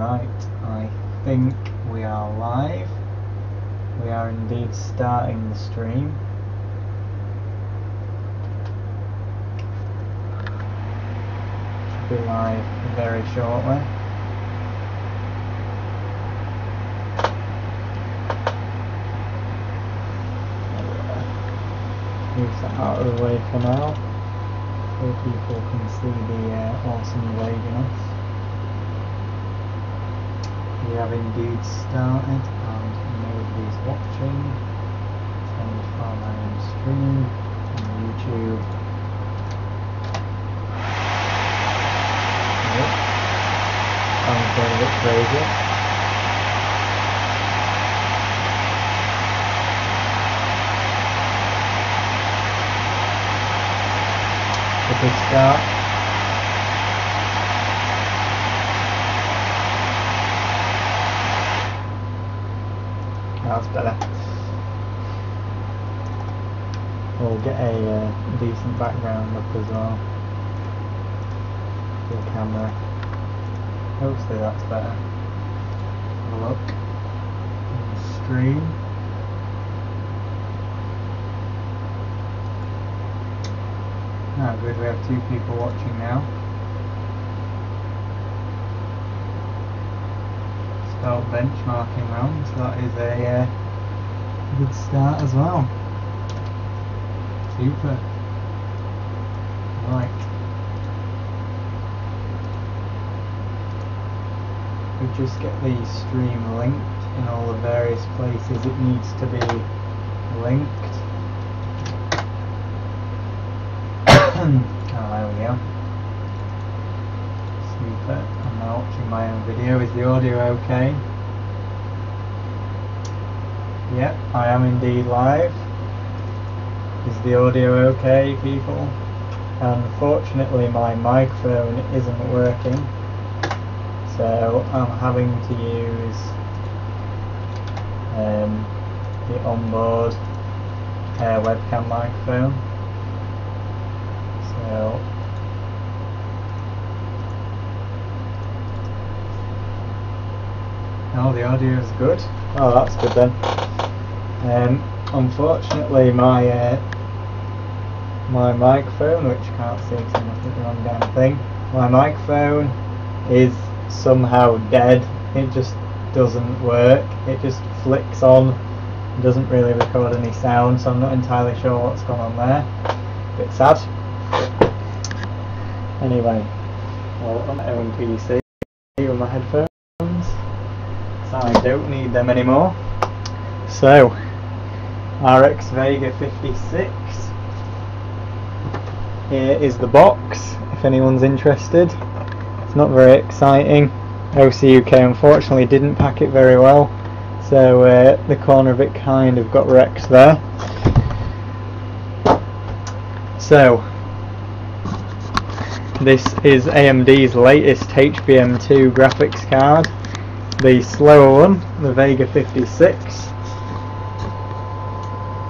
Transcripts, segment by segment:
Right, I think we are live. We are indeed starting the stream. Should be live very shortly. Move that out of the way for now, so people can see the awesome Veganess. We have indeed started and nobody's watching. Change from my own stream on YouTube. Yep. Sounds going a bit crazy. A good start. That's better. We'll get a decent background up as well for the camera. Hopefully that's better. Have a look at the stream. Ah, good, we have 2 people watching now. Start benchmarking round, so that is a good start as well. Super. Right. We just get the stream linked in all the various places it needs to be linked. Oh, there we go. Super. I'm now watching my own video. Is the audio okay? Yep, I am indeed live. Is the audio okay, people? Unfortunately my microphone isn't working, so I'm having to use the onboard webcam microphone. So oh, the audio is good. Oh, that's good then. Unfortunately, my my microphone, which you can't see because I'm looking at the wrong damn thing, my microphone is somehow dead. It just doesn't work. It just flicks on. It doesn't really record any sound, so I'm not entirely sure what's gone on there. Bit sad. Anyway, well, on my own PC with my headphones. I don't need them anymore. So, RX Vega 56. Here is the box, if anyone's interested. It's not very exciting. OC UK unfortunately didn't pack it very well, so the corner of it kind of got wrecked there. So, this is AMD's latest HBM2 graphics card. The slower one, the Vega 56,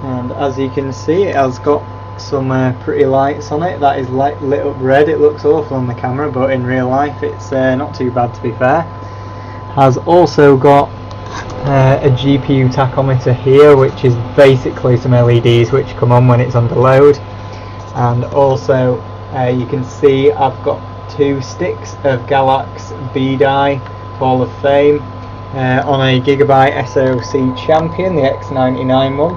and as you can see it has got some pretty lights on it. That is lit up red. It looks awful on the camera, but in real life it's not too bad, to be fair. Has also got a GPU tachometer here, which is basically some LEDs which come on when it's under load, and also you can see I've got 2 sticks of Galax B-Die Hall of Fame on a Gigabyte SoC Champion, the X99 one,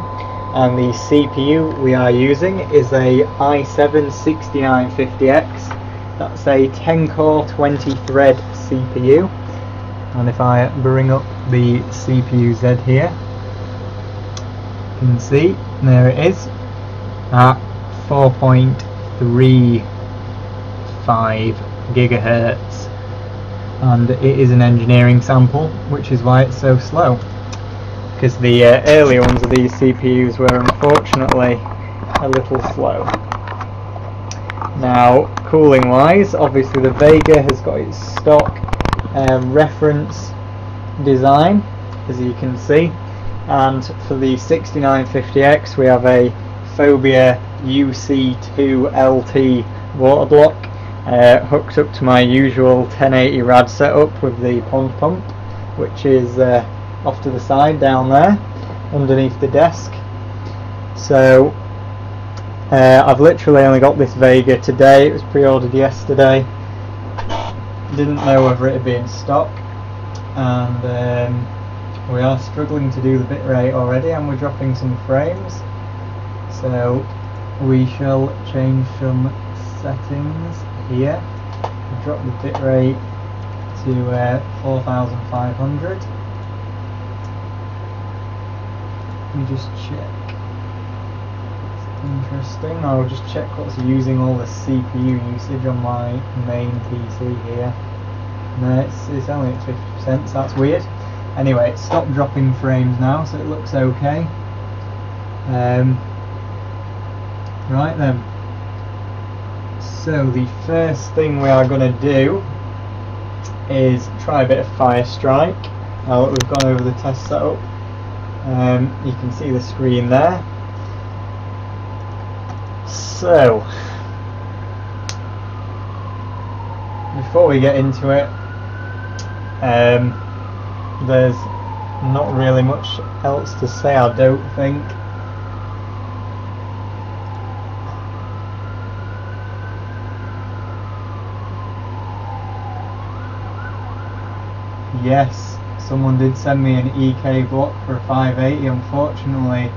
and the CPU we are using is a i7-6950X. That's a 10-core 20-thread CPU, and if I bring up the CPU Z here, you can see there it is at 4.35 gigahertz. And it is an engineering sample, which is why it's so slow, because the earlier ones of these CPUs were unfortunately a little slow. Now, cooling wise, obviously the Vega has got its stock reference design, as you can see, and for the 6950X we have a Phobia UC2 LT water block, hooked up to my usual 1080 rad setup with the pond pump, which is off to the side down there underneath the desk. So I've literally only got this Vega today. It was pre-ordered yesterday. Didn't know whether it would be in stock, and we are struggling to do the bitrate already, and we're dropping some frames. So we shall change some settings here. Drop the bitrate to 4500. Let me just check. Interesting. I'll just check what's using all the CPU usage on my main PC here. No, it's only at 50%, so that's weird. Anyway, it's stopped dropping frames now, so it looks okay. Right then. So the first thing we are going to do is try a bit of Firestrike. Now that we've gone over the test setup, you can see the screen there. So, before we get into it, there's not really much else to say, I don't think. Yes, someone did send me an EK block for a 580. Unfortunately,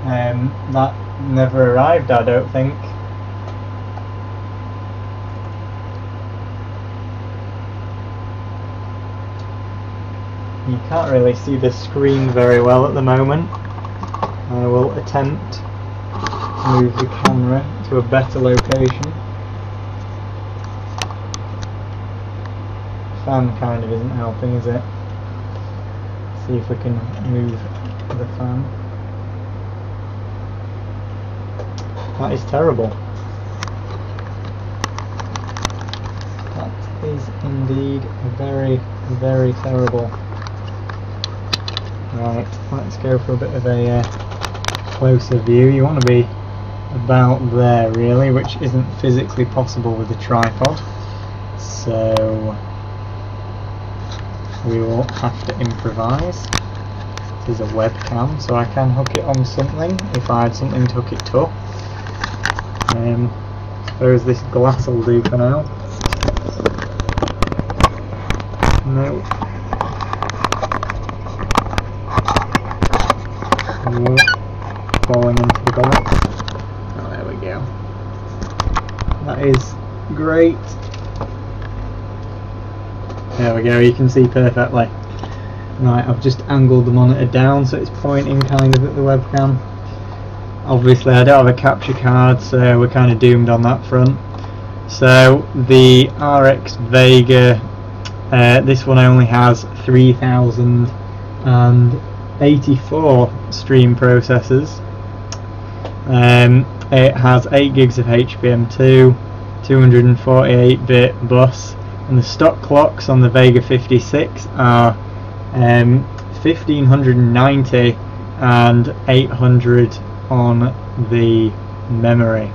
that never arrived, I don't think. You can't really see the screen very well at the moment. I will attempt to move the camera to a better location. Fan kind of isn't helping, is it? See if we can move the fan. That is terrible. That is indeed very, very terrible. Right, let's go for a bit of a closer view. You want to be about there really, which isn't physically possible with the tripod. So we will have to improvise. This is a webcam, so I can hook it on something if I had something to hook it to. Suppose this glass will do for now. No. Falling into the glass. Oh, there we go. That is great. There we go, you can see perfectly. Right, I've just angled the monitor down so it's pointing kind of at the webcam. Obviously I don't have a capture card, so we're kind of doomed on that front. So the RX Vega, this one only has 3084 stream processors. It has 8 gigs of HBM2, 248-bit bus, and the stock clocks on the Vega 56 are 1590 and 800 on the memory.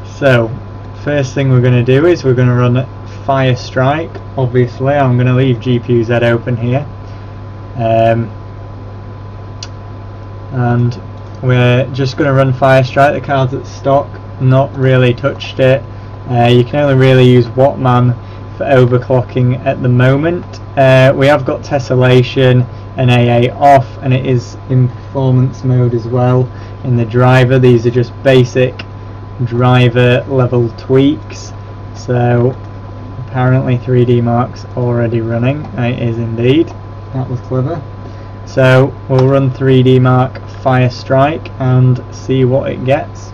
So first thing we're going to do is we're going to run Firestrike. Obviously I'm going to leave GPU-Z open here, and we're just going to run Firestrike. The card's at stock, not really touched it. You can only really use Wattman for overclocking at the moment. We have got tessellation and AA off, and it is in performance mode as well in the driver. These are just basic driver level tweaks. So apparently 3D Mark's already running. It is indeed. That was clever. So we'll run 3D Mark Firestrike and see what it gets.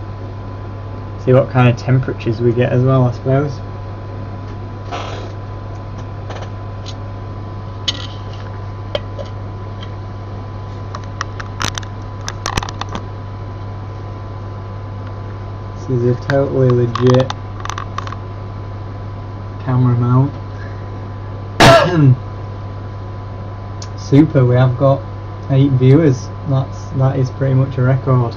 See what kind of temperatures we get as well, I suppose. This is a totally legit camera mount. super, we have got 8 viewers. That is pretty much a record.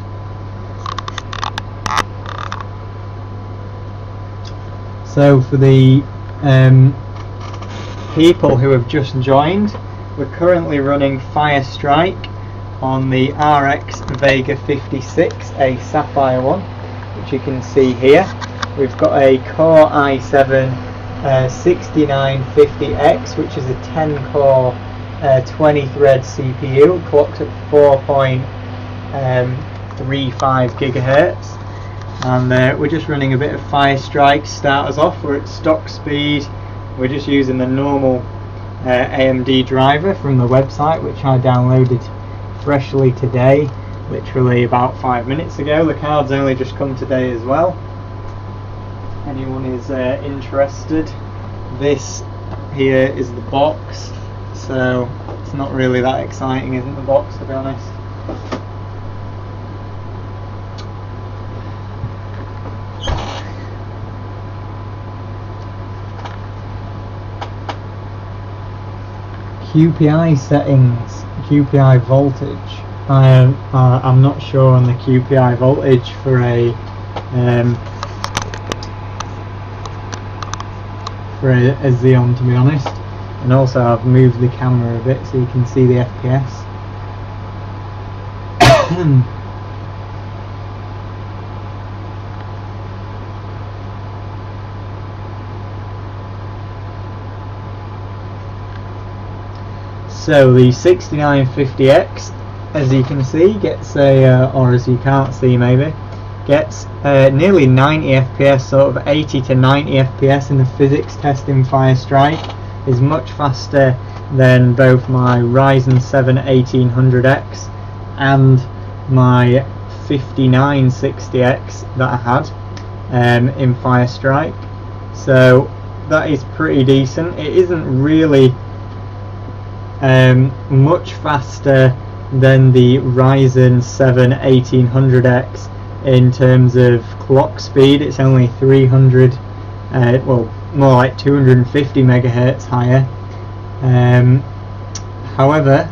So for the people who have just joined, we're currently running Fire Strike on the RX Vega 56, a Sapphire one, which you can see here. We've got a Core i7 6950X, which is a 10 core 20 thread CPU, clocked at 4.35 gigahertz, and we're just running a bit of Fire Strike to start us off. We're at stock speed. We're just using the normal AMD driver from the website, which I downloaded freshly today, literally about 5 minutes ago. The card's only just come today as well. Anyone is interested, this here is the box, so it's not really that exciting, isn't the box, to be honest. QPI settings, QPI voltage. I'm not sure on the QPI voltage for a Xeon, to be honest. And also I've moved the camera a bit so you can see the FPS. So the 6950X, as you can see, gets a, or as you can't see maybe, gets nearly 90 FPS, sort of 80 to 90 FPS in the physics test in Fire Strike. Is much faster than both my Ryzen 7 1800X and my 5960X that I had in Fire Strike. So that is pretty decent. It isn't really much faster than the Ryzen 7 1800X in terms of clock speed. It's only 300, well, more like 250 megahertz higher. However,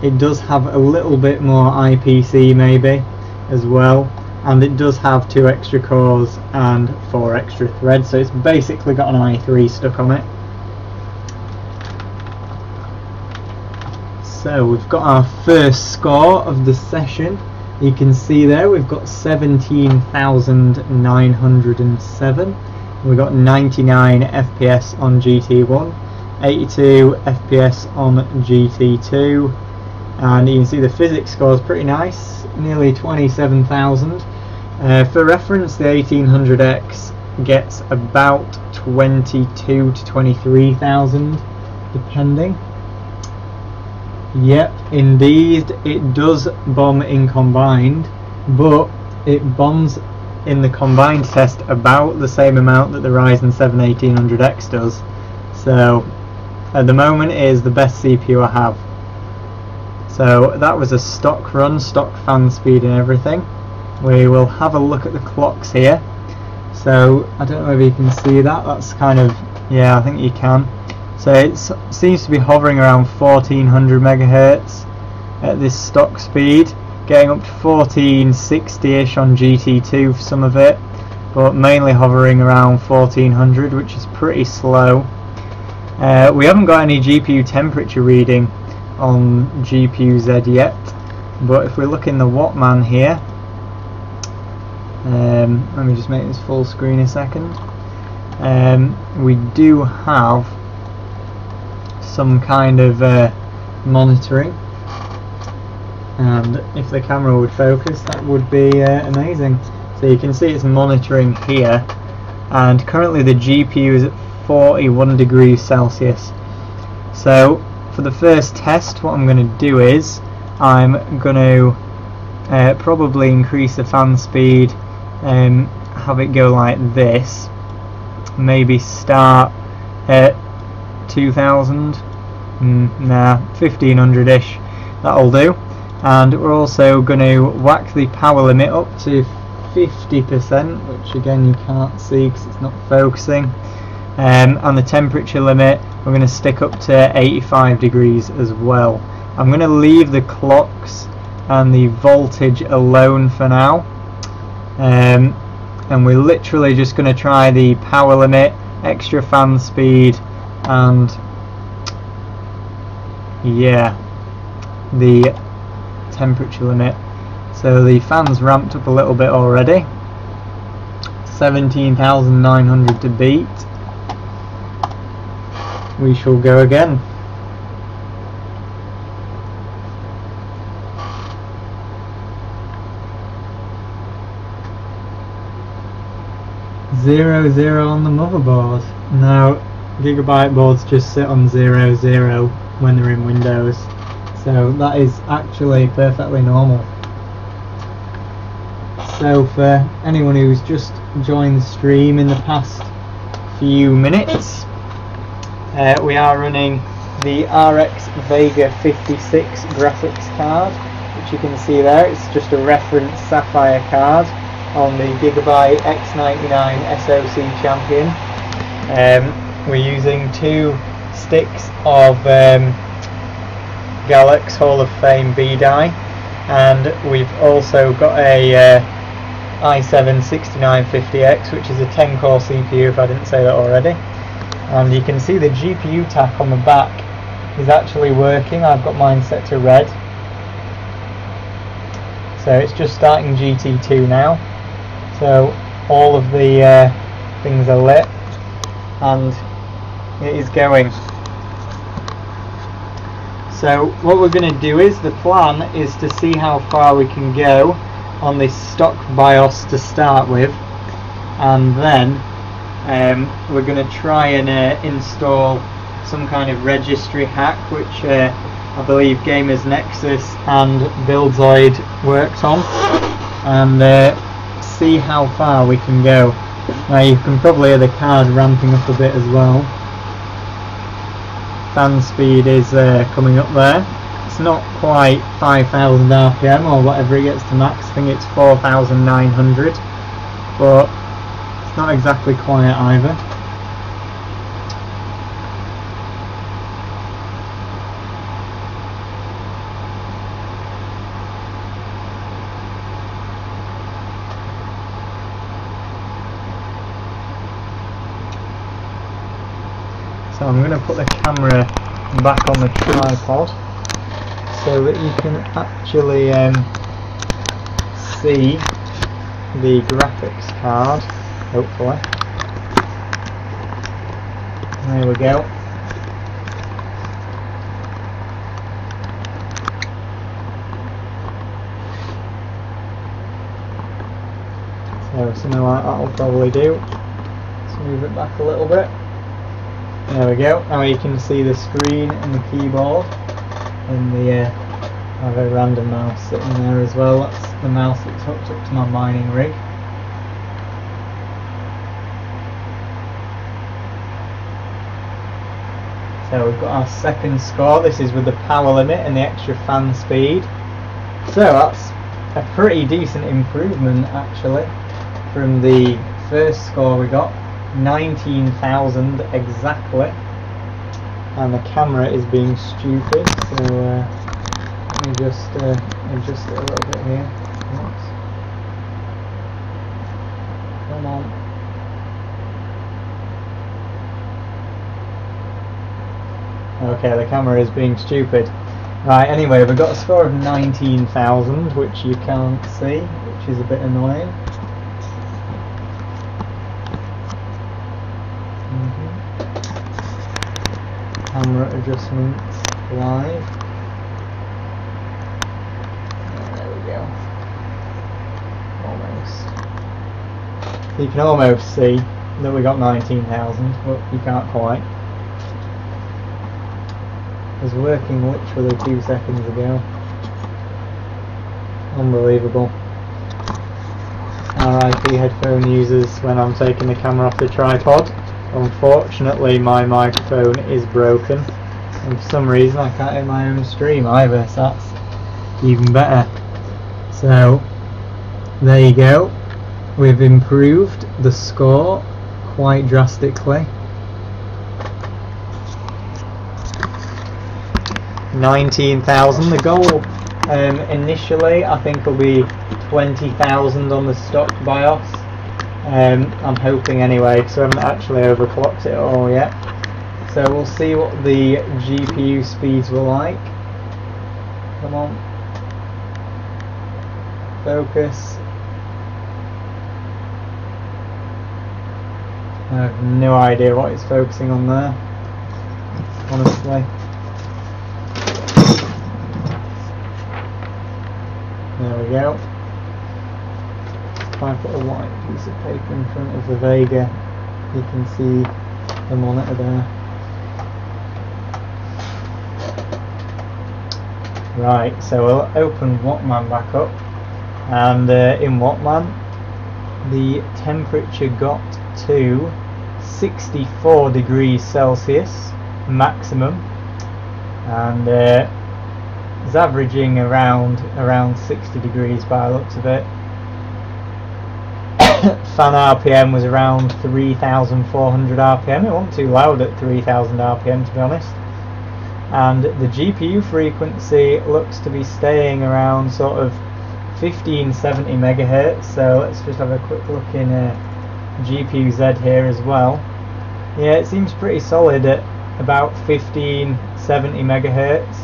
it does have a little bit more IPC maybe as well, and it does have 2 extra cores and 4 extra threads, so it's basically got an i3 stuck on it. So we've got our first score of the session. You can see there we've got 17,907. We've got 99 FPS on GT1, 82 FPS on GT2, and you can see the physics score is pretty nice, nearly 27,000. For reference, the 1800X gets about 22 to 23,000 depending. Yep, indeed, it does bomb in combined, but it bombs in the combined test about the same amount that the Ryzen 7 1800X does. So at the moment it is the best CPU I have. So that was a stock run, stock fan speed and everything. We will have a look at the clocks here. So I don't know if you can see that, that's kind of, yeah, I think you can. So it seems to be hovering around 1400 megahertz at this stock speed, getting up to 1460-ish on GT2 for some of it, but mainly hovering around 1400, which is pretty slow. We haven't got any GPU temperature reading on GPU-Z yet, but if we look in the Wattman here, let me just make this full screen a second, we do have some kind of monitoring, and if the camera would focus that would be amazing. So you can see it's monitoring here, and currently the GPU is at 41 degrees Celsius. So for the first test what I'm going to do is I'm going to probably increase the fan speed and have it go like this, maybe start at 2000, nah, 1500-ish, that'll do. And we're also going to whack the power limit up to 50%, which again you can't see because it's not focusing. and the temperature limit we're going to stick up to 85 degrees as well. I'm going to leave the clocks and the voltage alone for now, and we're literally just going to try the power limit, extra fan speed, and yeah, the temperature limit. So the fan's ramped up a little bit already. 17,900 to beat. We shall go again. Zero zero on the motherboard. Now Gigabyte boards just sit on 00 when they're in Windows, so that is actually perfectly normal. So for anyone who's just joined the stream in the past few minutes, we are running the RX Vega 56 graphics card, which you can see there. It's just a reference Sapphire card on the Gigabyte X99 SoC Champion. We're using 2 sticks of Galax Hall of Fame B-die, and we've also got a i7-6950X, which is a 10-core CPU, if I didn't say that already. And you can see the GPU tack on the back is actually working. I've got mine set to red, so it's just starting GT2 now. So all of the things are lit and it is going. So what we're going to do is, the plan is to see how far we can go on this stock BIOS to start with, and then we're going to try and install some kind of registry hack, which I believe Gamers Nexus and Buildzoid worked on, and see how far we can go. Now you can probably hear the card ramping up a bit as well. Fan speed is coming up there. It's not quite 5,000 RPM or whatever it gets to max. I think it's 4,900, but it's not exactly quiet either. So I'm going to put the camera back on the tripod so that you can actually see the graphics card, hopefully. There we go. So something like that will probably do. Let's move it back a little bit. There we go. Now you can see the screen and the keyboard, and the I have a random mouse sitting there as well. That's the mouse that's hooked up to my mining rig. So we've got our second score. This is with the power limit and the extra fan speed. So that's a pretty decent improvement actually from the first score we got. 19,000 exactly, and the camera is being stupid, so let me just adjust it a little bit here. Oops. Come on. Okay, the camera is being stupid. Right, anyway, we've got a score of 19,000, which you can't see, which is a bit annoying. Camera adjustments live. There we go. Almost. You can almost see that we got 19,000, but you can't quite. It was working literally 2 seconds ago. Unbelievable. RIP headphone users when I'm taking the camera off the tripod. Unfortunately my microphone is broken, and for some reason I can't hear my own stream either, so that's even better. So there you go, we've improved the score quite drastically. 19,000. The goal initially I think will be 20,000 on the stock BIOS. I'm hoping anyway, because I haven't actually overclocked it all yet. So we'll see what the GPU speeds were like. Come on. Focus. I have no idea what it's focusing on there, honestly. There we go. If I put a white piece of paper in front of the Vega, you can see the monitor there. Right, so we'll open Wattman back up, and in Wattman the temperature got to 64 degrees Celsius maximum, and it's averaging around 60 degrees by the looks of it. Fan RPM was around 3,400 RPM. It wasn't too loud at 3,000 RPM, to be honest. And the GPU frequency looks to be staying around sort of 1570 megahertz. So let's just have a quick look in GPU-Z here as well. Yeah, it seems pretty solid at about 1570 megahertz,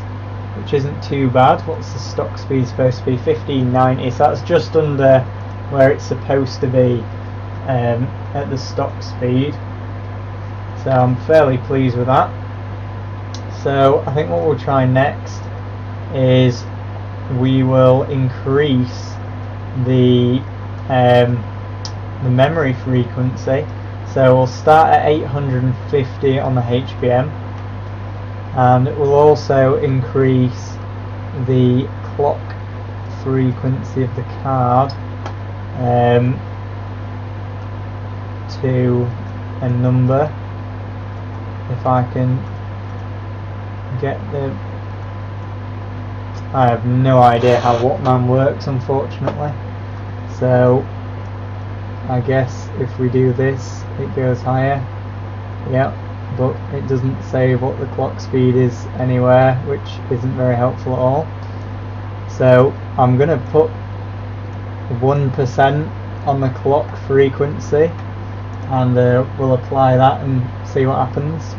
which isn't too bad. What's the stock speed supposed to be? 1590, so that's just under where it's supposed to be at the stock speed. So I'm fairly pleased with that. So I think what we'll try next is we will increase the memory frequency. So we'll start at 850 on the HBM, and we'll also increase the clock frequency of the card to a number. If I can get the... I have no idea how Wattman works, unfortunately, so I guess if we do this it goes higher. Yep, but it doesn't say what the clock speed is anywhere, which isn't very helpful at all. So I'm going to put 1% on the clock frequency, and we'll apply that and see what happens.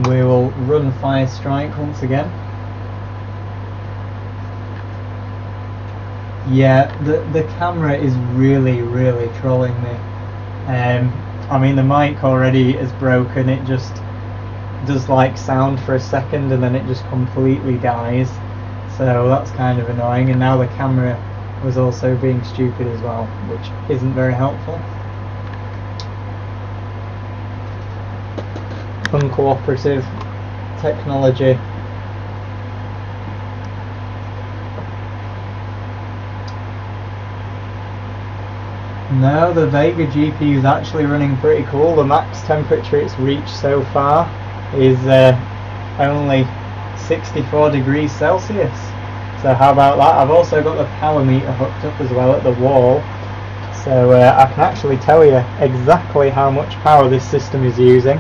We will run Fire Strike once again. Yeah, the camera is really trolling me. I mean, the mic already is broken. It just does like sound for a second and then it just completely dies. So that's kind of annoying, and now the camera was also being stupid as well, which isn't very helpful. Uncooperative technology. No, the Vega GPU is actually running pretty cool. The max temperature it's reached so far is only 64 degrees Celsius. So how about that? I've also got the power meter hooked up as well at the wall, so I can actually tell you exactly how much power this system is using.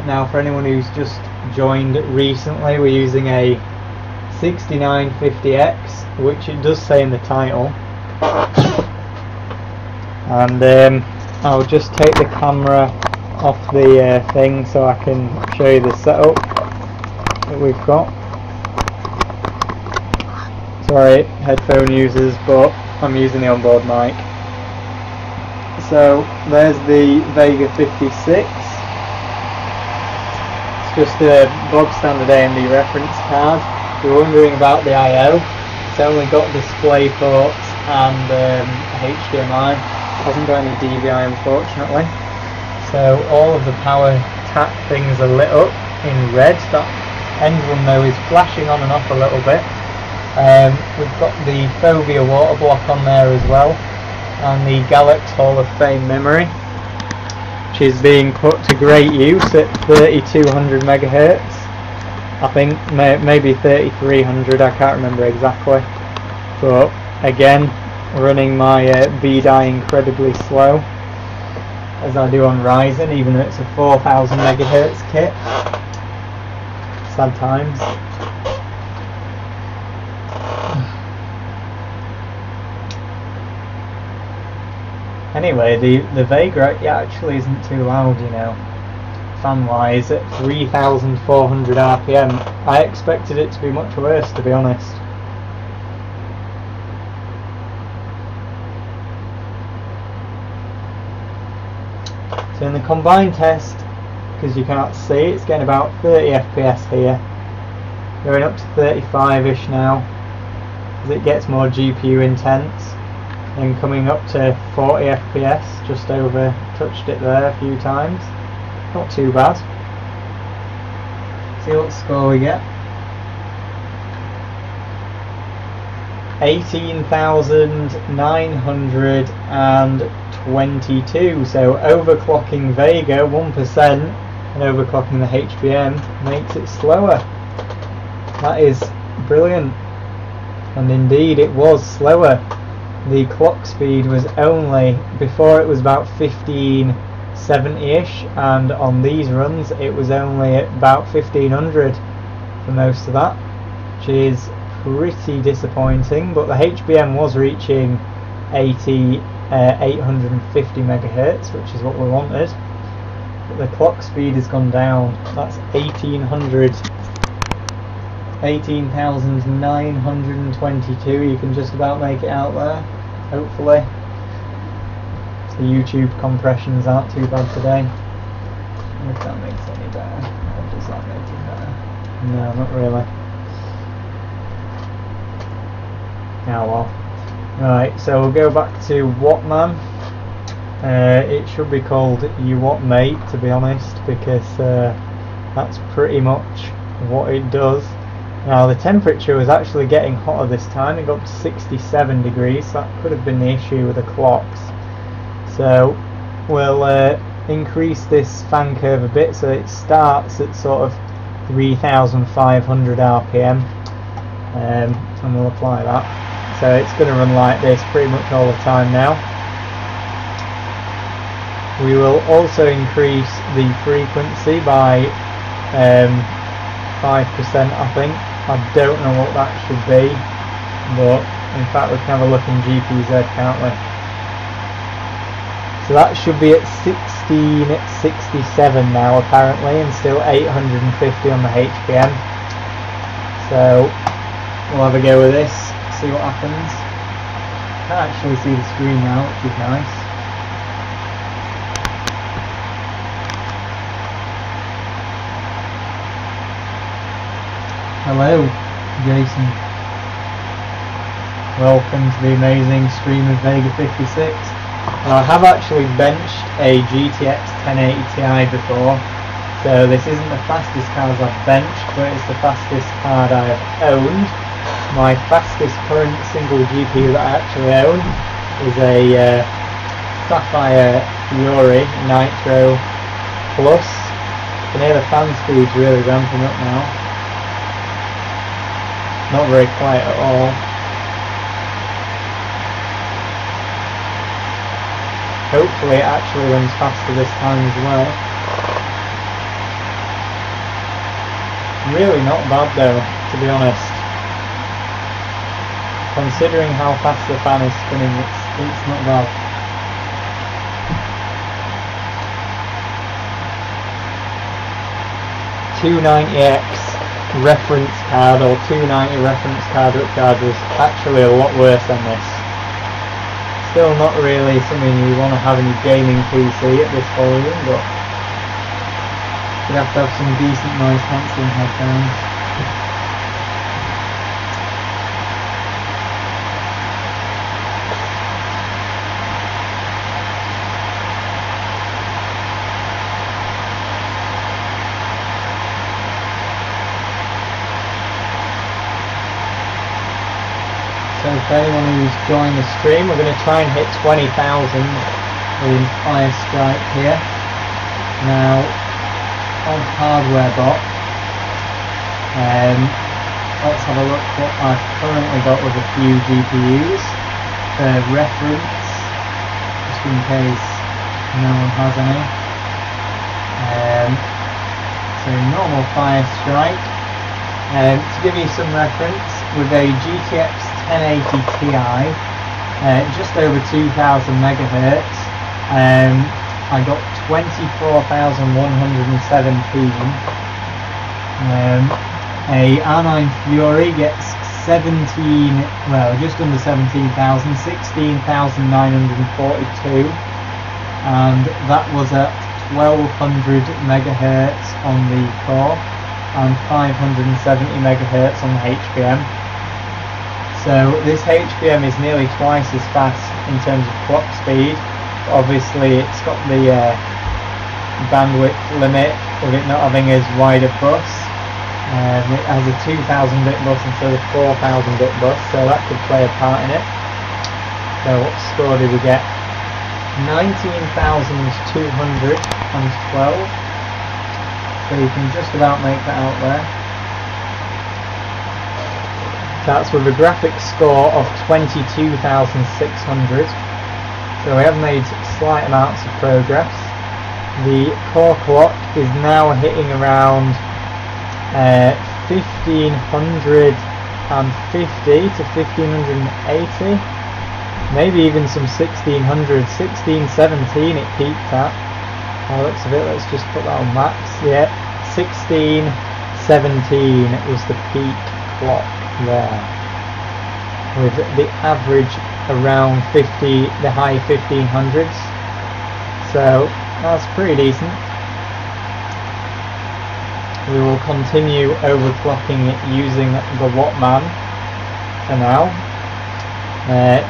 Now, for anyone who's just joined recently, we're using a 6950X, which it does say in the title. And I'll just take the camera off the thing so I can show you the setup that we've got. Sorry, headphone users, but I'm using the onboard mic. So there's the Vega 56. Just a bog standard AMD reference card. If you're wondering about the I/O, it's only got display ports and HDMI. It hasn't got any DVI, unfortunately. So all of the power tap things are lit up in red. That end one though is flashing on and off a little bit. We've got the Phobia water block on there as well, and the Galax Hall of Fame memory, which is being put to great use at 3200 megahertz. I think maybe 3300, I can't remember exactly. But again, running my BDI incredibly slow. as I do on Ryzen, even though it's a 4000 megahertz kit. Sad times. Anyway, the Vega actually isn't too loud, you know, fan-wise, at 3,400 RPM. I expected it to be much worse, to be honest. So in the combined test, because you can't see, it's getting about 30 FPS here, going up to 35ish now, as it gets more GPU intense, and coming up to 40 FPS, just over, touched it there a few times, not too bad. See what score we get. 18,922, so overclocking Vega 1% and overclocking the HBM makes it slower. That is brilliant, and indeed it was slower. The clock speed was only, before it was about 1570ish, and on these runs it was only at about 1500 for most of that, which is pretty disappointing. But the HBM was reaching 850 megahertz, which is what we wanted, but the clock speed has gone down. That's 18,922. You can just about make it out there, hopefully. The YouTube compressions aren't too bad today. If that makes it any better. Or does that make it better? No, not really. Yeah, well. Right, so we'll go back to Whatman. It should be called You What Mate, to be honest, because that's pretty much what it does. Now the temperature was actually getting hotter this time. It got up to 67 degrees, so that could have been the issue with the clocks. So we'll increase this fan curve a bit, so it starts at sort of 3,500 RPM, and we'll apply that. So it's going to run like this pretty much all the time now. We will also increase the frequency by 5%, I think. I don't know what that should be, but in fact we can have a look in GPZ, can't we? So that should be at 1667 now apparently, and still 850 on the HBM. So we'll have a go with this, see what happens. Can't actually see the screen now, which is nice. Hello, Jason. Welcome to the amazing stream of Vega 56. Now, I have actually benched a GTX 1080 Ti before, so this isn't the fastest card I've benched, but it's the fastest card I've owned. My fastest current single GPU that I actually own is a Sapphire Fury Nitro Plus. You can hear the fan speed's really ramping up now. Not very quiet at all. Hopefully it actually runs faster this time as well. Really not bad though, to be honest. Considering how fast the fan is spinning, it's not bad. $290X reference card, or 290 reference card upcard, was actually a lot worse than this. Still not really something you want to have in your gaming PC at this volume, but you'd have to have some decent noise cancelling headphones. So for anyone who's joined the stream, we're going to try and hit 20,000 in Fire Strike here. Now, on Hardware Bot, let's have a look what I've currently got with a few GPUs for reference, just in case No one has any. So normal fire strike. To give you some reference, with a GTX 1080 Ti, just over 2000 megahertz, I got 24,117. A R9 Fury gets 17, well, just under 17,000, 16,942, and that was at 1200 megahertz on the core and 570 megahertz on the HBM. So this HBM is nearly twice as fast in terms of clock speed. Obviously it's got the bandwidth limit of it not having as wide a bus. It has a 2000 bit bus instead of 4000 bit bus, so that could play a part in it. So what score did we get? 19,212. So you can just about make that out there. That's with a graphics score of 22,600. So we have made slight amounts of progress. The core clock is now hitting around 1550 to 1580, maybe even some 1600, 1617 it peaked at. By the looks of it, let's just put that on max. Yeah, 1617 was the peak clock there, with the average around 50, the high 1500s. So that's pretty decent. We will continue overclocking it using the Wattman for now.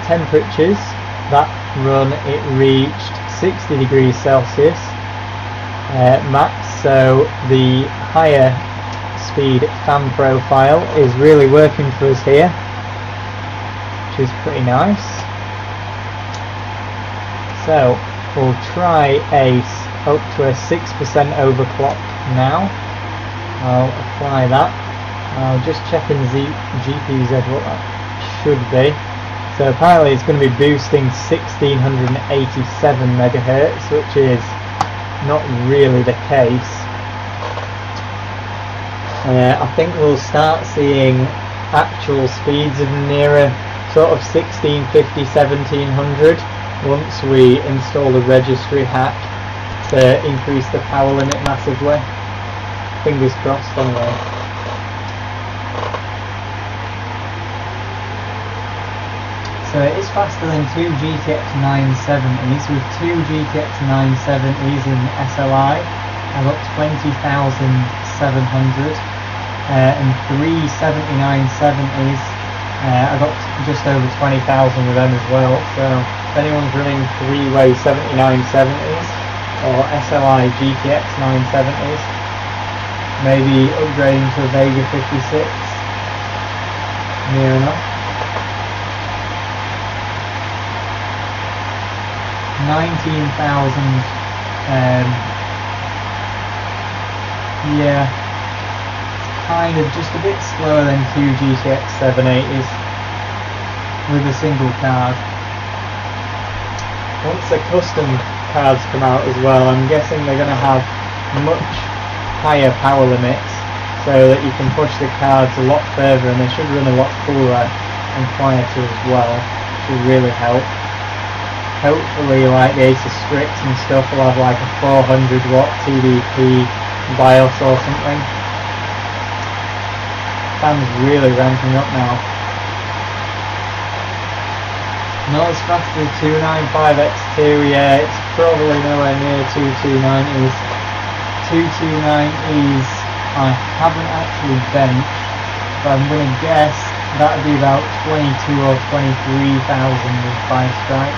Temperatures, that run it reached 60 degrees Celsius max, so the higher speed fan profile is really working for us here, which is pretty nice. So we'll try up to a 6% overclock now. I'll apply that. I'll just check in GPZ what that should be. So apparently it's going to be boosting 1687 megahertz, which is not really the case. I think we'll start seeing actual speeds of nearer sort of 1650, 1700 once we install the registry hack to increase the power limit massively. Fingers crossed anyway. So it is faster than two GTX 970s. With two GTX 970s in SLI, I got 20,700, and three 7970s, I got just over 20,000 with them as well. So if anyone's running three-way 7970s or SLI GTX 970s, maybe upgrading to a Vega 56, near enough. 19,000, yeah, kind of just a bit slower than two GTX 780s with a single card. Once the custom cards come out as well, I'm guessing they're going to have much higher power limits so that you can push the cards a lot further, and they should run a lot cooler and quieter as well, which will really help. Hopefully like the Acer Strix and stuff will have like a 400 watt TDP BIOS or something. Fan's really ramping up now. Not as fast as 295X2, yeah, it's probably nowhere near 2290s. 2290s I haven't actually benched, but I'm going to guess that would be about 22 or 23,000 with Fire Strike.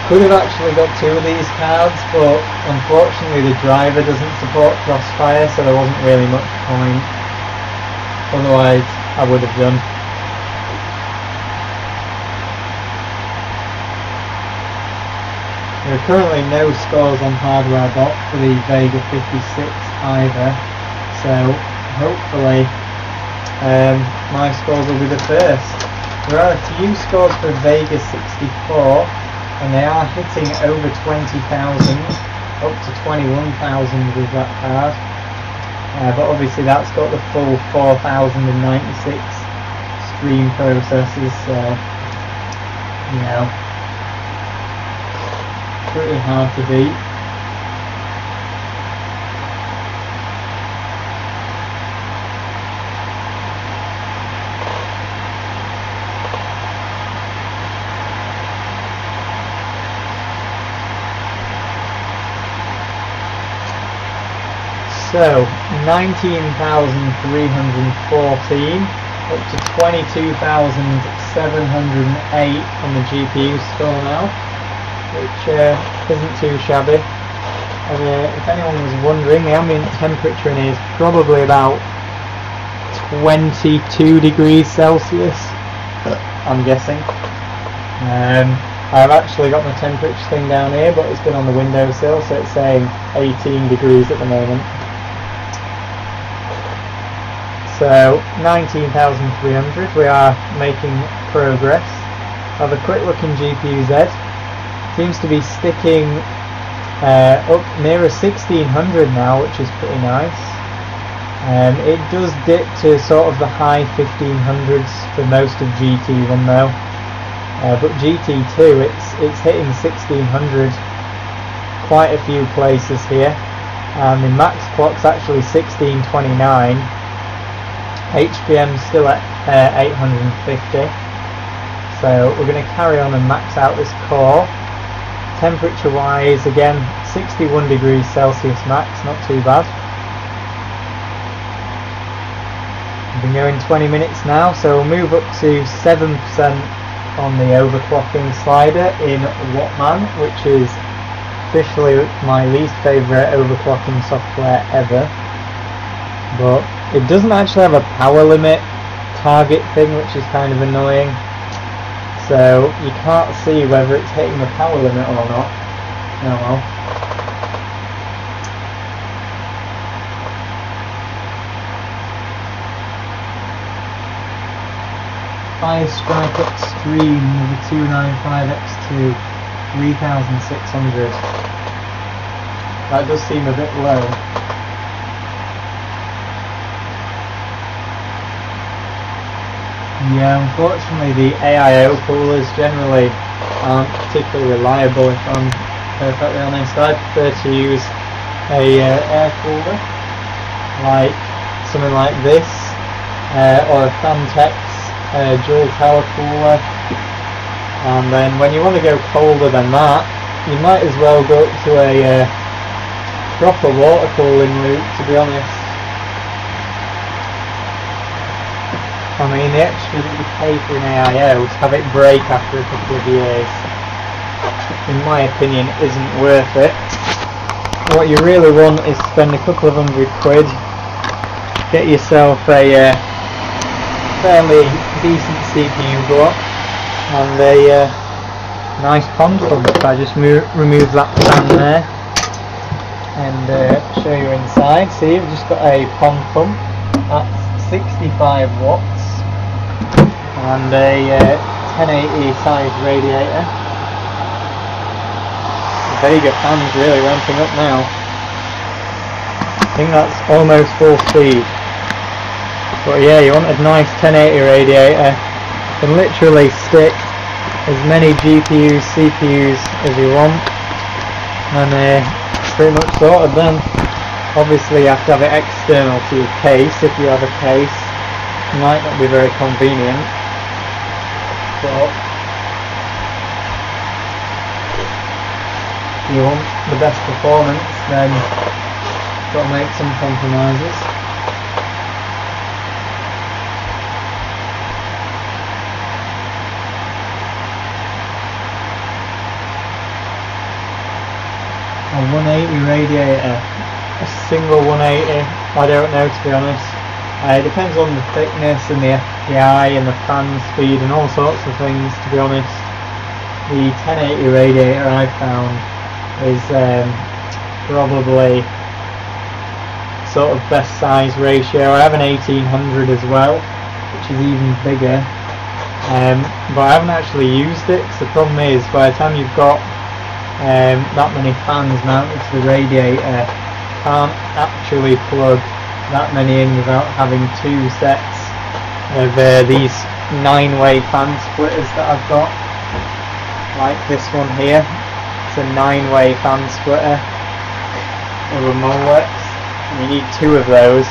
Could have actually got two of these cards, but unfortunately the driver doesn't support Crossfire, so there wasn't really much point. Otherwise I would have done. There are currently no scores on hardware bot for the Vega 56 either, so hopefully my scores will be the first. There are a few scores for Vega 64, and they are hitting over 20,000, up to 21,000 with that card. But obviously that's got the full 4,096 stream processors, so you know, pretty hard to beat. So 19,314 up to 22,708 on the GPU score now, which isn't too shabby. And if anyone was wondering, the ambient temperature in here is probably about 22 degrees Celsius, I'm guessing. I've actually got my temperature thing down here, but it's been on the windowsill, so it's saying 18 degrees at the moment. So 19,300, we are making progress. Have a quick look in GPU Z. Seems to be sticking up nearer 1600 now, which is pretty nice. It does dip to sort of the high 1500s for most of GT1 though. But GT2, it's hitting 1600 quite a few places here. And the max clock's actually 1629. HPM still at 850, so we're going to carry on and max out this core. Temperature wise, again 61 degrees Celsius max, not too bad. We've been going 20 minutes now, so we'll move up to 7% on the overclocking slider in Wattman, which is officially my least favourite overclocking software ever. But it doesn't actually have a power limit target thing, which is kind of annoying. So you can't see whether it's hitting the power limit or not. Oh well. Fire Strike Extreme with a 295x2, 3,600. That does seem a bit low. Yeah, unfortunately the AIO coolers generally aren't particularly reliable, if I'm perfectly honest. I prefer to use a air cooler, like something like this, or a Fantex dual tower cooler. And then when you want to go colder than that, you might as well go up to a proper water cooling route, to be honest. I mean, the extra that you pay for an AIO to have it break after a couple of years, in my opinion, isn't worth it. What you really want is to spend a couple of £100, get yourself a fairly decent CPU block and a nice pond pump. I just remove that fan there and show you inside. See, we've just got a pond pump at 65 watts. And a 1080 size radiator. The Vega fan's really ramping up now. I think that's almost full speed. But yeah, you want a nice 1080 radiator. You can literally stick as many GPUs, CPUs as you want, and it's pretty much sorted then. Obviously you have to have it external to your case. If you have a case, it might not be very convenient. But if you want the best performance, then you've got to make some compromises. A 180 radiator, a single 180, I don't know, to be honest. It depends on the thickness and the FPI and the fan speed and all sorts of things, to be honest. The 1080 radiator I found is probably sort of best size ratio. I have an 1800 as well, which is even bigger. but I haven't actually used it, because the problem is by the time you've got that many fans mounted to the radiator, can't actually plug that many in without having two sets of these 9-way fan splitters that I've got, like this one here. It's a 9-way fan splitter over Molex, and you need two of those.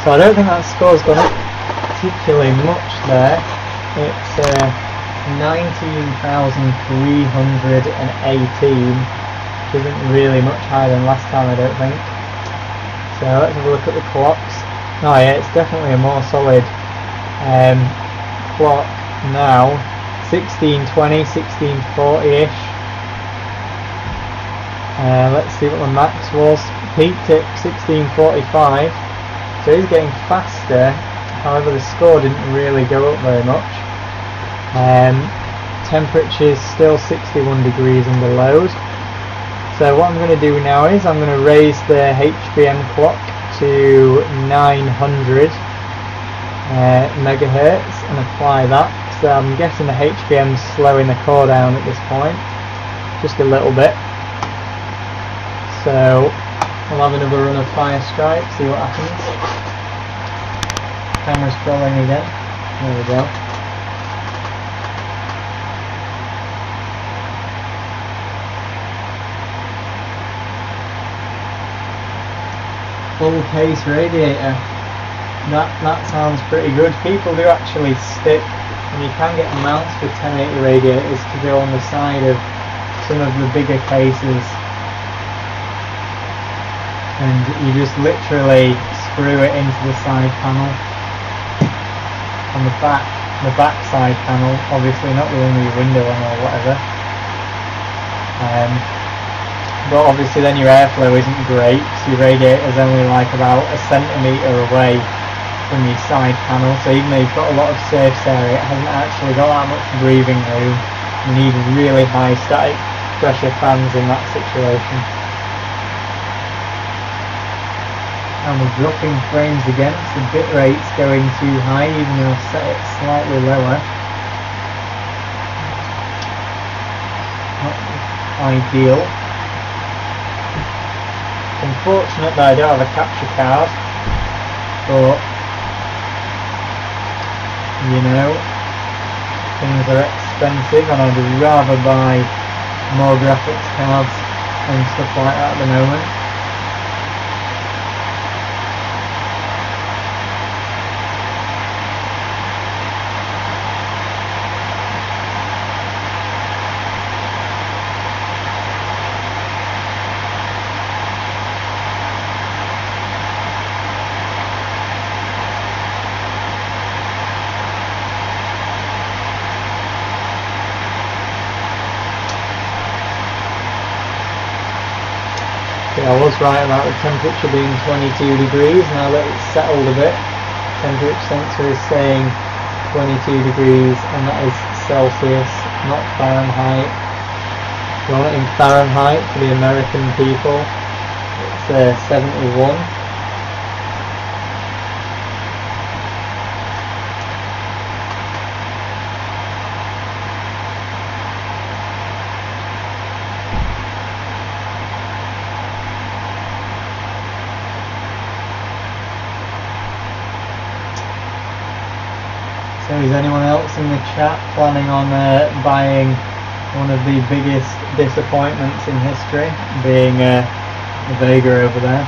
So I don't think that score's gone up particularly much there. It's 19,318, which isn't really much higher than last time, I don't think. So let's have a look at the clocks. Oh yeah, it's definitely a more solid clock now. 1620, 1640-ish. Let's see what the max was. Peaked at 1645. So he's getting faster, however the score didn't really go up very much. Temperature's still 61 degrees under load. So what I'm going to do now is I'm going to raise the HBM clock to 900 megahertz and apply that. So I'm guessing the HBM's slowing the core down at this point, just a little bit. So we'll have another run of Fire Strike, see what happens. Camera's scrolling again. There we go. Full case radiator. That sounds pretty good. People do actually stick, and you can get mounts for 1080 radiators to go on the side of some of the bigger cases. And you just literally screw it into the side panel on the back side panel, obviously not the one with your window on or whatever. But obviously then your airflow isn't great, so your radiator's only like about a centimetre away from your side panel, so even though you've got a lot of surface area, it hasn't actually got that much breathing room. You need really high static pressure fans in that situation. And we're dropping frames again, so the bit rate's going too high, even though I've set it slightly lower. Not ideal. It's unfortunate that I don't have a capture card, but you know, things are expensive and I'd rather buy more graphics cards and stuff like that at the moment. I was right about the temperature being 22 degrees, now that it's settled a bit, temperature sensor is saying 22 degrees, and that is Celsius, not Fahrenheit. If you want it in Fahrenheit for the American people, it's 71. So is anyone else in the chat planning on buying one of the biggest disappointments in history, being the Vega over there?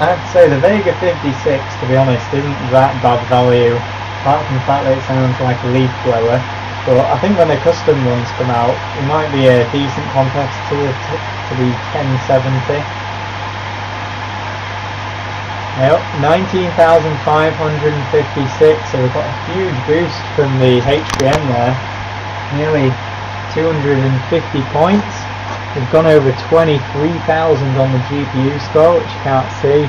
I have to say the Vega 56, to be honest, isn't that bad value, apart from the fact that it sounds like a leaf blower. But I think when the custom ones come out, it might be a decent competitor to the 1070. Yep, 19,556, so we've got a huge boost from the HBM there, nearly 250 points. We've gone over 23,000 on the GPU score, which you can't see.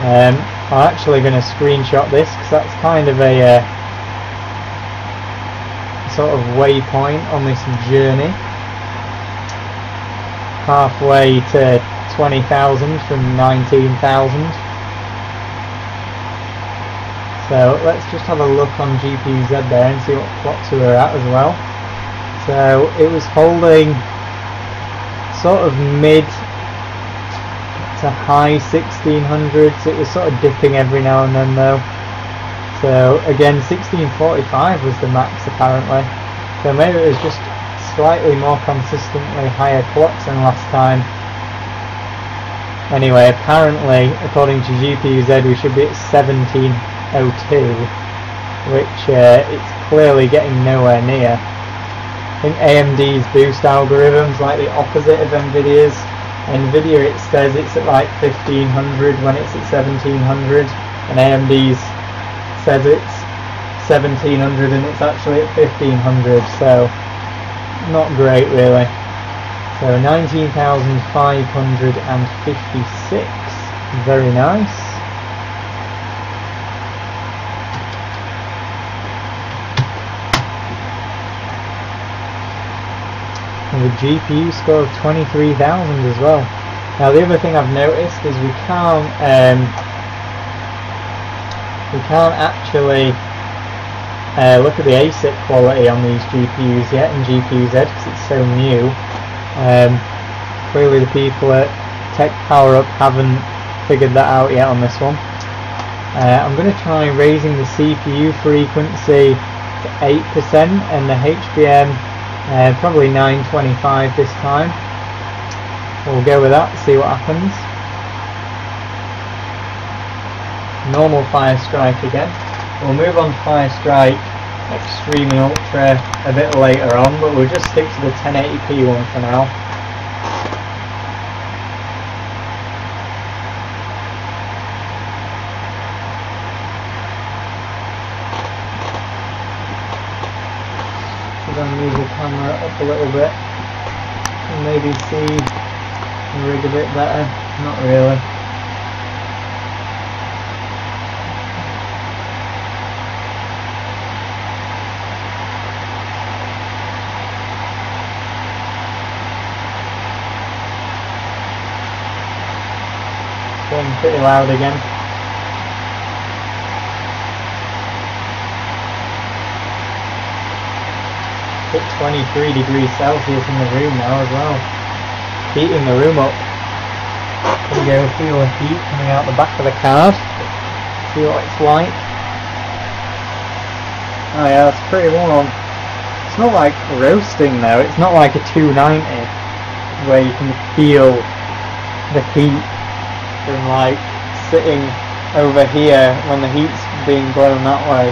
I'm actually going to screenshot this because that's kind of a sort of waypoint on this journey. Halfway to 20,000 from 19,000. So let's just have a look on GPU-Z there and see what clocks we were at as well. So it was holding sort of mid to high 1600s. It was sort of dipping every now and then though. So again, 1645 was the max apparently. So maybe it was just slightly more consistently higher clocks than last time. Anyway, apparently, according to GPU-Z, we should be at 1702, which it's clearly getting nowhere near. I think AMD's boost algorithm's like the opposite of NVIDIA's. NVIDIA, it says it's at like 1500 when it's at 1700, and AMD's says it's 1700 and it's actually at 1500, so not great really. So 19,556, very nice. And the GPU score of 23,000 as well. Now the other thing I've noticed is we can't actually look at the ASIC quality on these GPUs yet in GPU-Z because it's so new. Clearly the people at Tech Power Up haven't figured that out yet on this one. I'm going to try raising the CPU frequency to 8% and the HBM probably 925 this time. We'll go with that, see what happens. Normal Fire Strike again. We'll move on to Fire Strike Extreme and Ultra a bit later on, but we'll just stick to the 1080p one for now. We're going to move the camera up a little bit and maybe see the rig a bit better. Not really. Going pretty loud again. Hit 23 degrees Celsius in the room now as well. Heating the room up. There we go, feel the heat coming out the back of the card. See what it's like. Oh yeah, it's pretty warm. It's not like roasting though, it's not like a 290 where you can feel the heat from like sitting over here when the heat's being blown that way.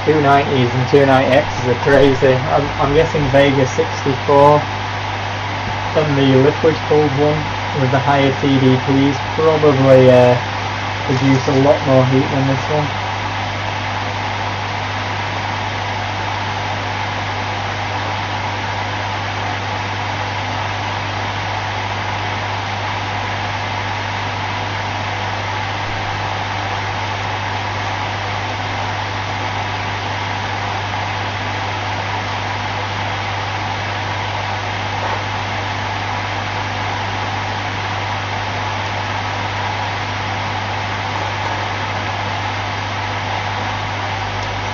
290s and 290Xs are crazy. I'm guessing Vega 64 and the liquid cooled one with the higher TDPs probably produce a lot more heat than this one.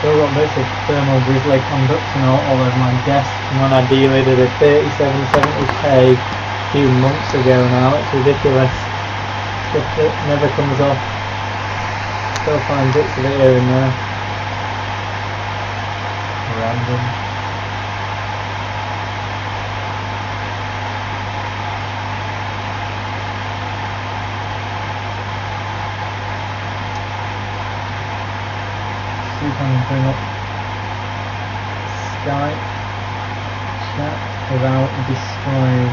Still got bits of thermal grizzly conducting all over my desk from when I delivered a 3770K a few months ago now. It's ridiculous. Stuff that never comes off. Still find bits of it here and there. Random. See if I can bring up Skype chat without destroying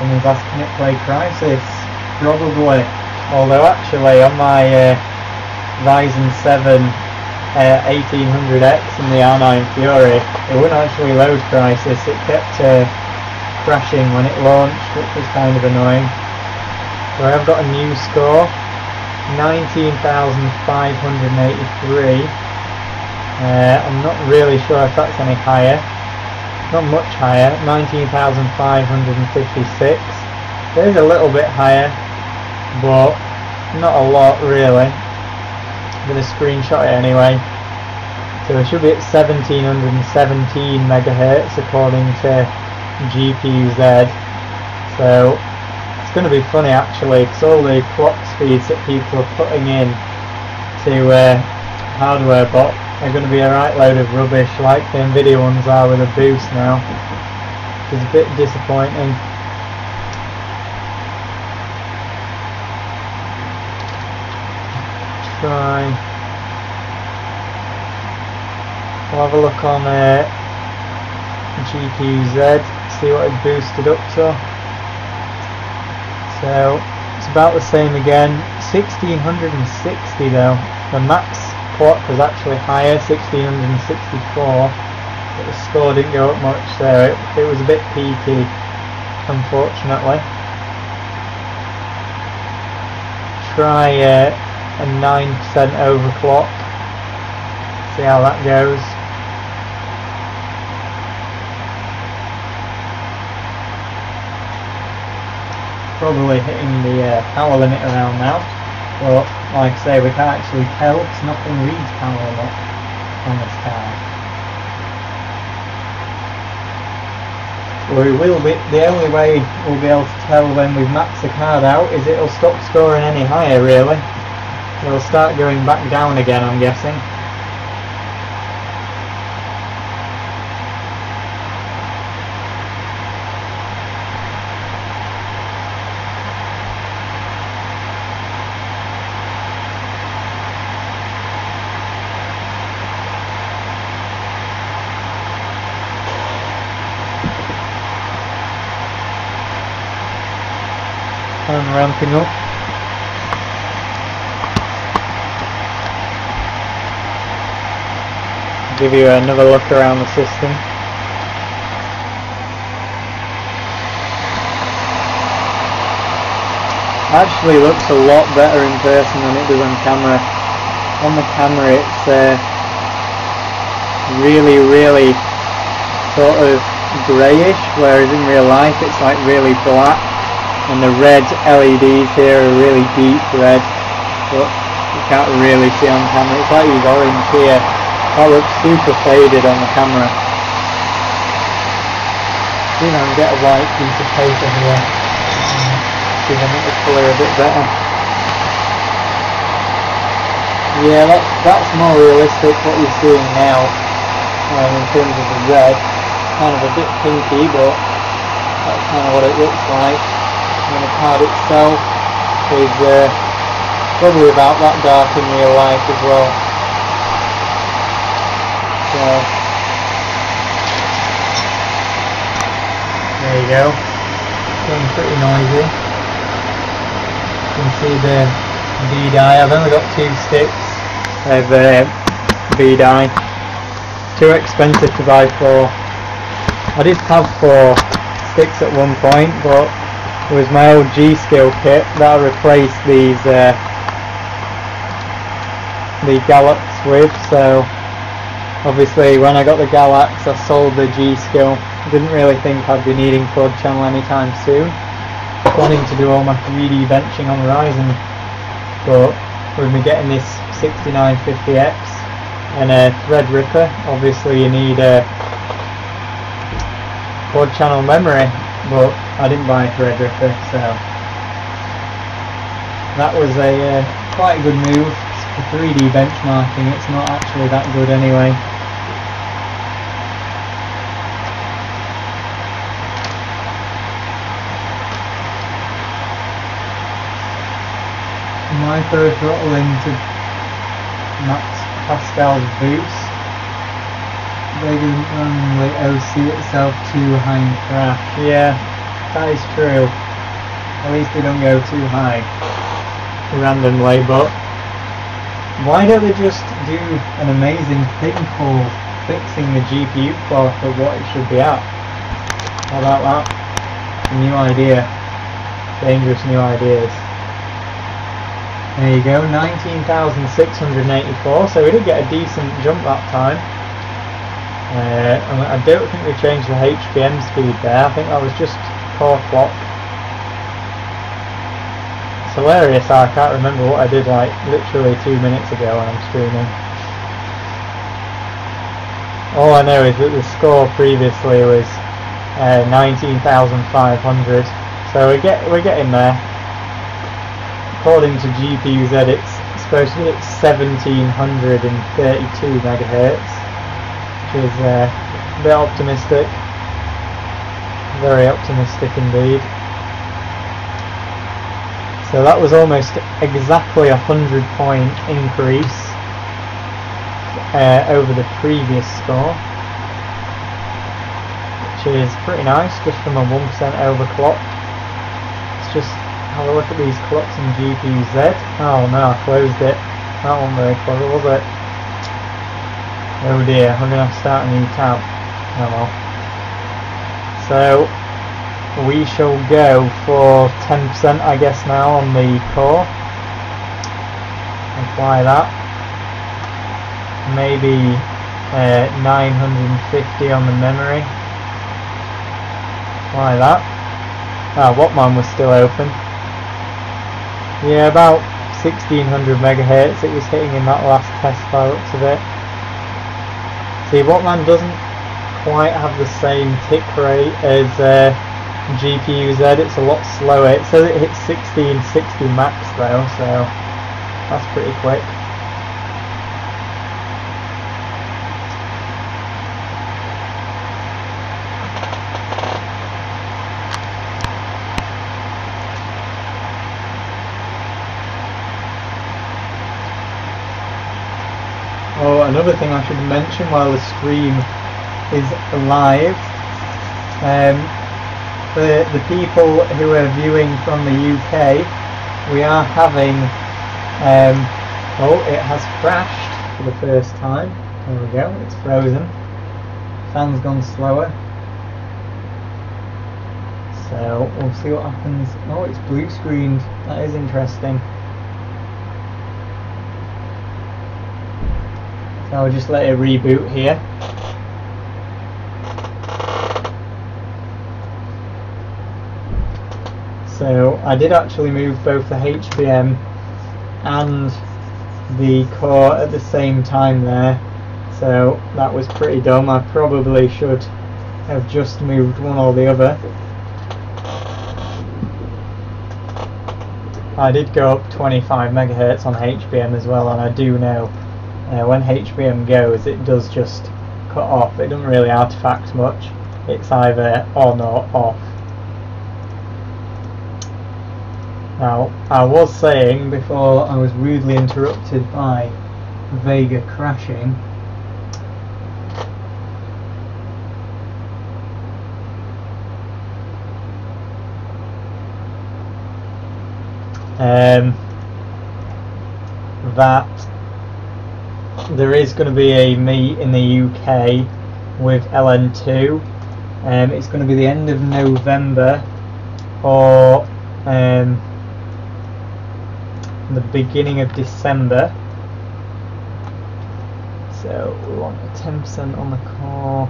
someone's asking it play Crysis. Probably, although actually on my Ryzen 7 1800X and the R9 Fury it wouldn't actually load Crysis. It kept crashing when it launched, which was kind of annoying. So I've got a new score, 19,583. I'm not really sure if that's any higher. not much higher, 19,556. It is a little bit higher, but not a lot really. I'm going to screenshot it anyway. So we should be at 1717 megahertz according to GPU-Z. So it's going to be funny actually, because all the clock speeds that people are putting in to hardware bot are going to be a right load of rubbish, like the Nvidia ones are with a boost now. It's a bit disappointing. We'll have a look on GPU-Z, see what it boosted up to. So it's about the same again, 1660 though. The max clock was actually higher, 1664, but the score didn't go up much, so it was a bit peaky, unfortunately. Try a 9% overclock, see how that goes. Probably hitting the power limit around now, but like I say, we can't actually tell because nothing reads power limit on this card. We will be, the only way we'll be able to tell when we've maxed the card out is it'll stop scoring any higher really. It'll start going back down again, I'm guessing. And ramping up. Give you another look around the system. Actually looks a lot better in person than it does on camera. On the camera it's really sort of greyish, whereas in real life it's like really black, and the red LEDs here are really deep red, but you can't really see on camera. It's like these orange here. That looks super faded on the camera. See if I can get a white piece of paper here. See if I make the colour a bit better. Yeah, that's more realistic what you're seeing now in terms of the red. Kind of a bit pinky, but that's kind of what it looks like. And the card itself is probably about that dark in real life as well. So there you go. Getting pretty noisy. You can see the V-die. I've only got 2 sticks of V-die. Too expensive to buy 4. I did have 4 sticks at one point, but it was my old G-Skill kit that I replaced these the Galax with, so obviously when I got the Galax I sold the G-Skill. Didn't really think I'd be needing quad channel anytime soon. Planning to do all my 3D benching on Horizon, but with me getting this 6950X and a Threadripper, obviously you need a quad channel memory, but I didn't buy a Threadripper, so that was a quite a good move. For 3D benchmarking it's not actually that good anyway. Micro throttle into Max Pascal's boost. Vega doesn't randomly OC itself too high in crash. Yeah, that is true. At least they don't go too high randomly, but why don't they just do an amazing thing called fixing the GPU clock of what it should be at? How about that? A new idea. Dangerous new ideas. There you go, 19,684, so we did get a decent jump that time. And I don't think we changed the HPM speed there. I think that was just core clock. It's hilarious, I can't remember what I did like literally 2 minutes ago when I'm streaming. All I know is that the score previously was 19,500, so we're getting there. According to GPU-Z, it's supposed to be at 1732 megahertz, which is a bit optimistic, very optimistic indeed. So that was almost exactly a 100-point increase over the previous score, which is pretty nice, just from a 1% overclock. Let's just have a look at these clocks in GPU-Z. Oh no, I closed it. That wasn't very clever, was it? Oh dear, we're going to have to start a new tab. Oh well. So we shall go for 10% I guess now on the core. Apply that. Maybe 950 on the memory. Apply that. Ah, Wattman was still open. Yeah, about 1600 megahertz it was hitting in that last test by the looks of it. See, Wattman doesn't quite have the same tick rate as GPU-Z, it's a lot slower. It says it hits 1660 max though, so that's pretty quick. Oh, another thing I should mention while the stream is live, for the people who are viewing from the UK, we are having, oh, it has crashed for the first time. There we go, it's frozen. Fan's gone slower. So we'll see what happens. Oh, it's blue screened. That is interesting. So I'll just let it reboot here. So I did actually move both the HBM and the core at the same time there, so that was pretty dumb. I probably should have just moved one or the other. I did go up 25 megahertz on HBM as well, and I do know when HBM goes it does just cut off. It doesn't really artifact much, it's either on or off. Now, I was saying before I was rudely interrupted by Vega crashing, that there is going to be a meet in the UK with LN2. It's going to be the end of November or the beginning of December, so we want a 10% on the core,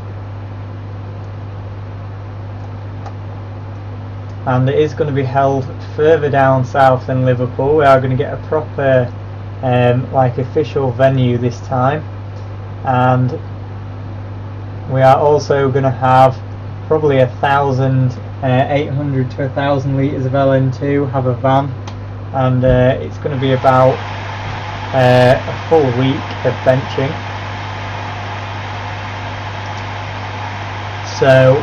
and it is going to be held further down south in Liverpool. We are going to get a proper like official venue this time, and we are also going to have probably 1,800 to 1,000 litres of LN2, have a van, and it's going to be about a full week of benching. So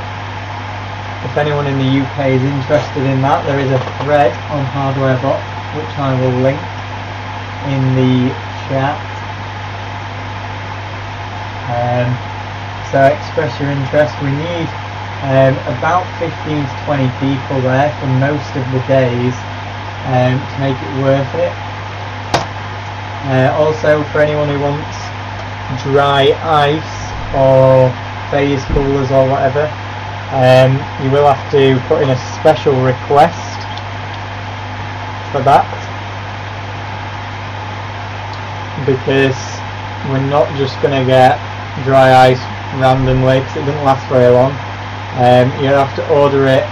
if anyone in the UK is interested in that, there is a thread on HardwareBot which I will link in the chat. So express your interest. We need about 15 to 20 people there for most of the days to make it worth it. Also, for anyone who wants dry ice or phase coolers or whatever, you will have to put in a special request for that, because we're not just going to get dry ice randomly because it doesn't last very long. You have to order it,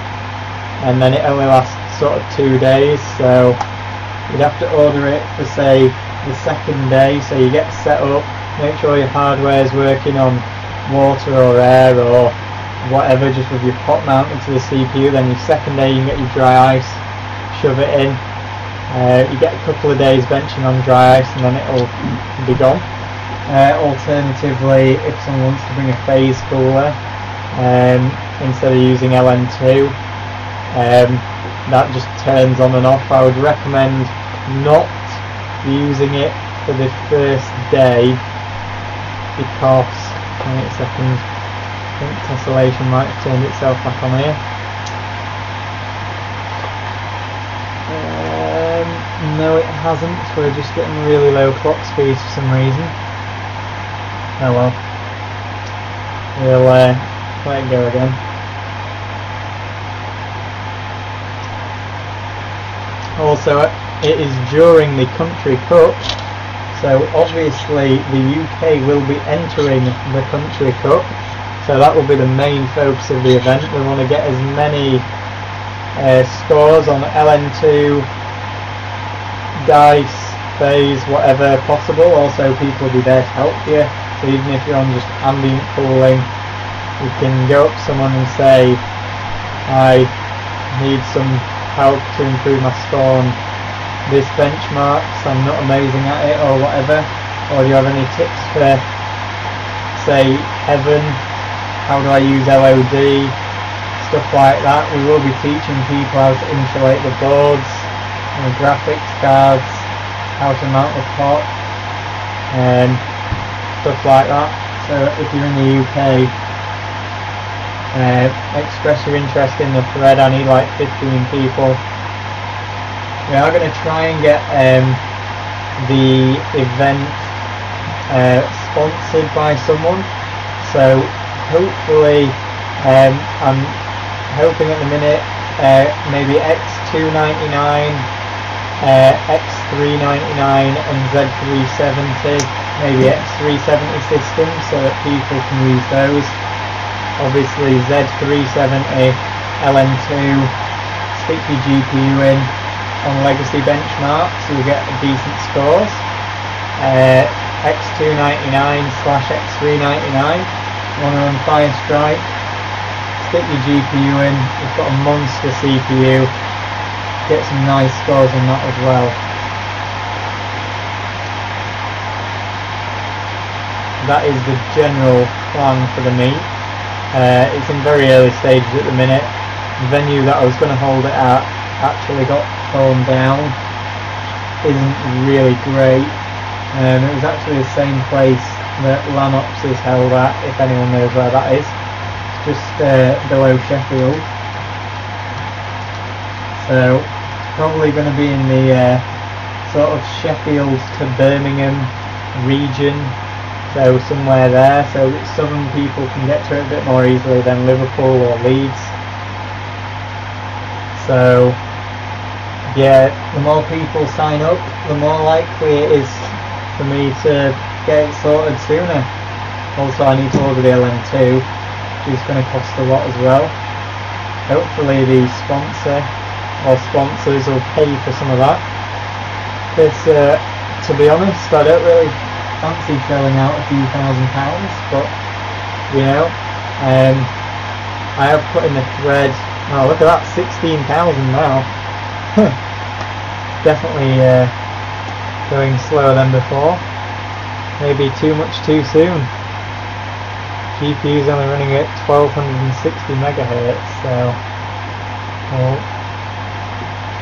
and then it only lasts sort of 2 days, so you'd have to order it for say the second day, so you get set up, make sure your hardware is working on water or air or whatever, just with your pot mounted to the CPU. Then your second day you can get your dry ice, shove it in, you get a couple of days benching on dry ice and then it'll be gone. Alternatively, if someone wants to bring a phase cooler instead of using LN2, that just turns on and off. I would recommend not using it for the first day because, wait a second, I think tessellation might have turned itself back on here. No, it hasn't. We're just getting really low clock speeds for some reason. Oh well. We'll let it go again. Also, it is during the Country Cup, so obviously the UK will be entering the Country Cup, so that will be the main focus of the event. We want to get as many scores on LN2, dice, phase, whatever possible. Also, people will be there to help you, so even if you're on just ambient cooling, you can go up to someone and say, I need some help to improve my score on this benchmarks, I'm not amazing at it, or whatever. Or do you have any tips for, say, Heaven, how do I use LOD, stuff like that. We will be teaching people how to insulate the boards, the graphics cards, how to mount the pot, and stuff like that. So if you're in the UK, express your interest in the thread. I need like 15 people. We are going to try and get the event sponsored by someone, so hopefully I'm hoping at the minute maybe X299, X399 and Z370, maybe X370 systems, so that people can use those. Obviously Z370, LN2, stick your GPU in on legacy benchmarks, so you'll get decent scores. X299/X399, want to run Fire Strike, stick your GPU in, you've got a monster CPU, get some nice scores on that as well. That is the general plan for the meet. It's in very early stages at the minute. The venue that I was going to hold it at actually got torn down. Isn't really great. It was actually the same place that Lanox is held at, if anyone knows where that is. It's just below Sheffield. So probably going to be in the sort of Sheffield to Birmingham region. So somewhere there, so that southern people can get to it a bit more easily than Liverpool or Leeds. So yeah, the more people sign up, the more likely it is for me to get it sorted sooner. Also, I need to order the LN2, which is going to cost a lot as well. Hopefully the sponsor or sponsors will pay for some of that, because to be honest, I don't really fancy shelling out a few £1,000, but you know, I have put in the thread. Oh, look at that, 16,000 now. Definitely going slower than before. Maybe too much too soon. GPU's only running at 1260 megahertz, so I'll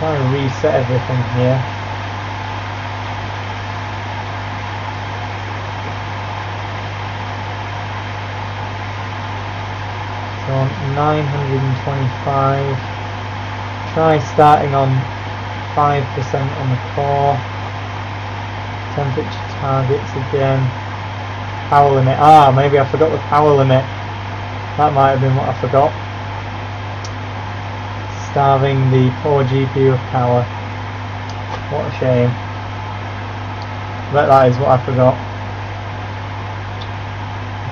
try and reset everything here. So on 925, try starting on 5% on the core, temperature targets again, power limit, maybe I forgot the power limit, that might have been what I forgot, starving the poor GPU of power, what a shame, but that is what I forgot.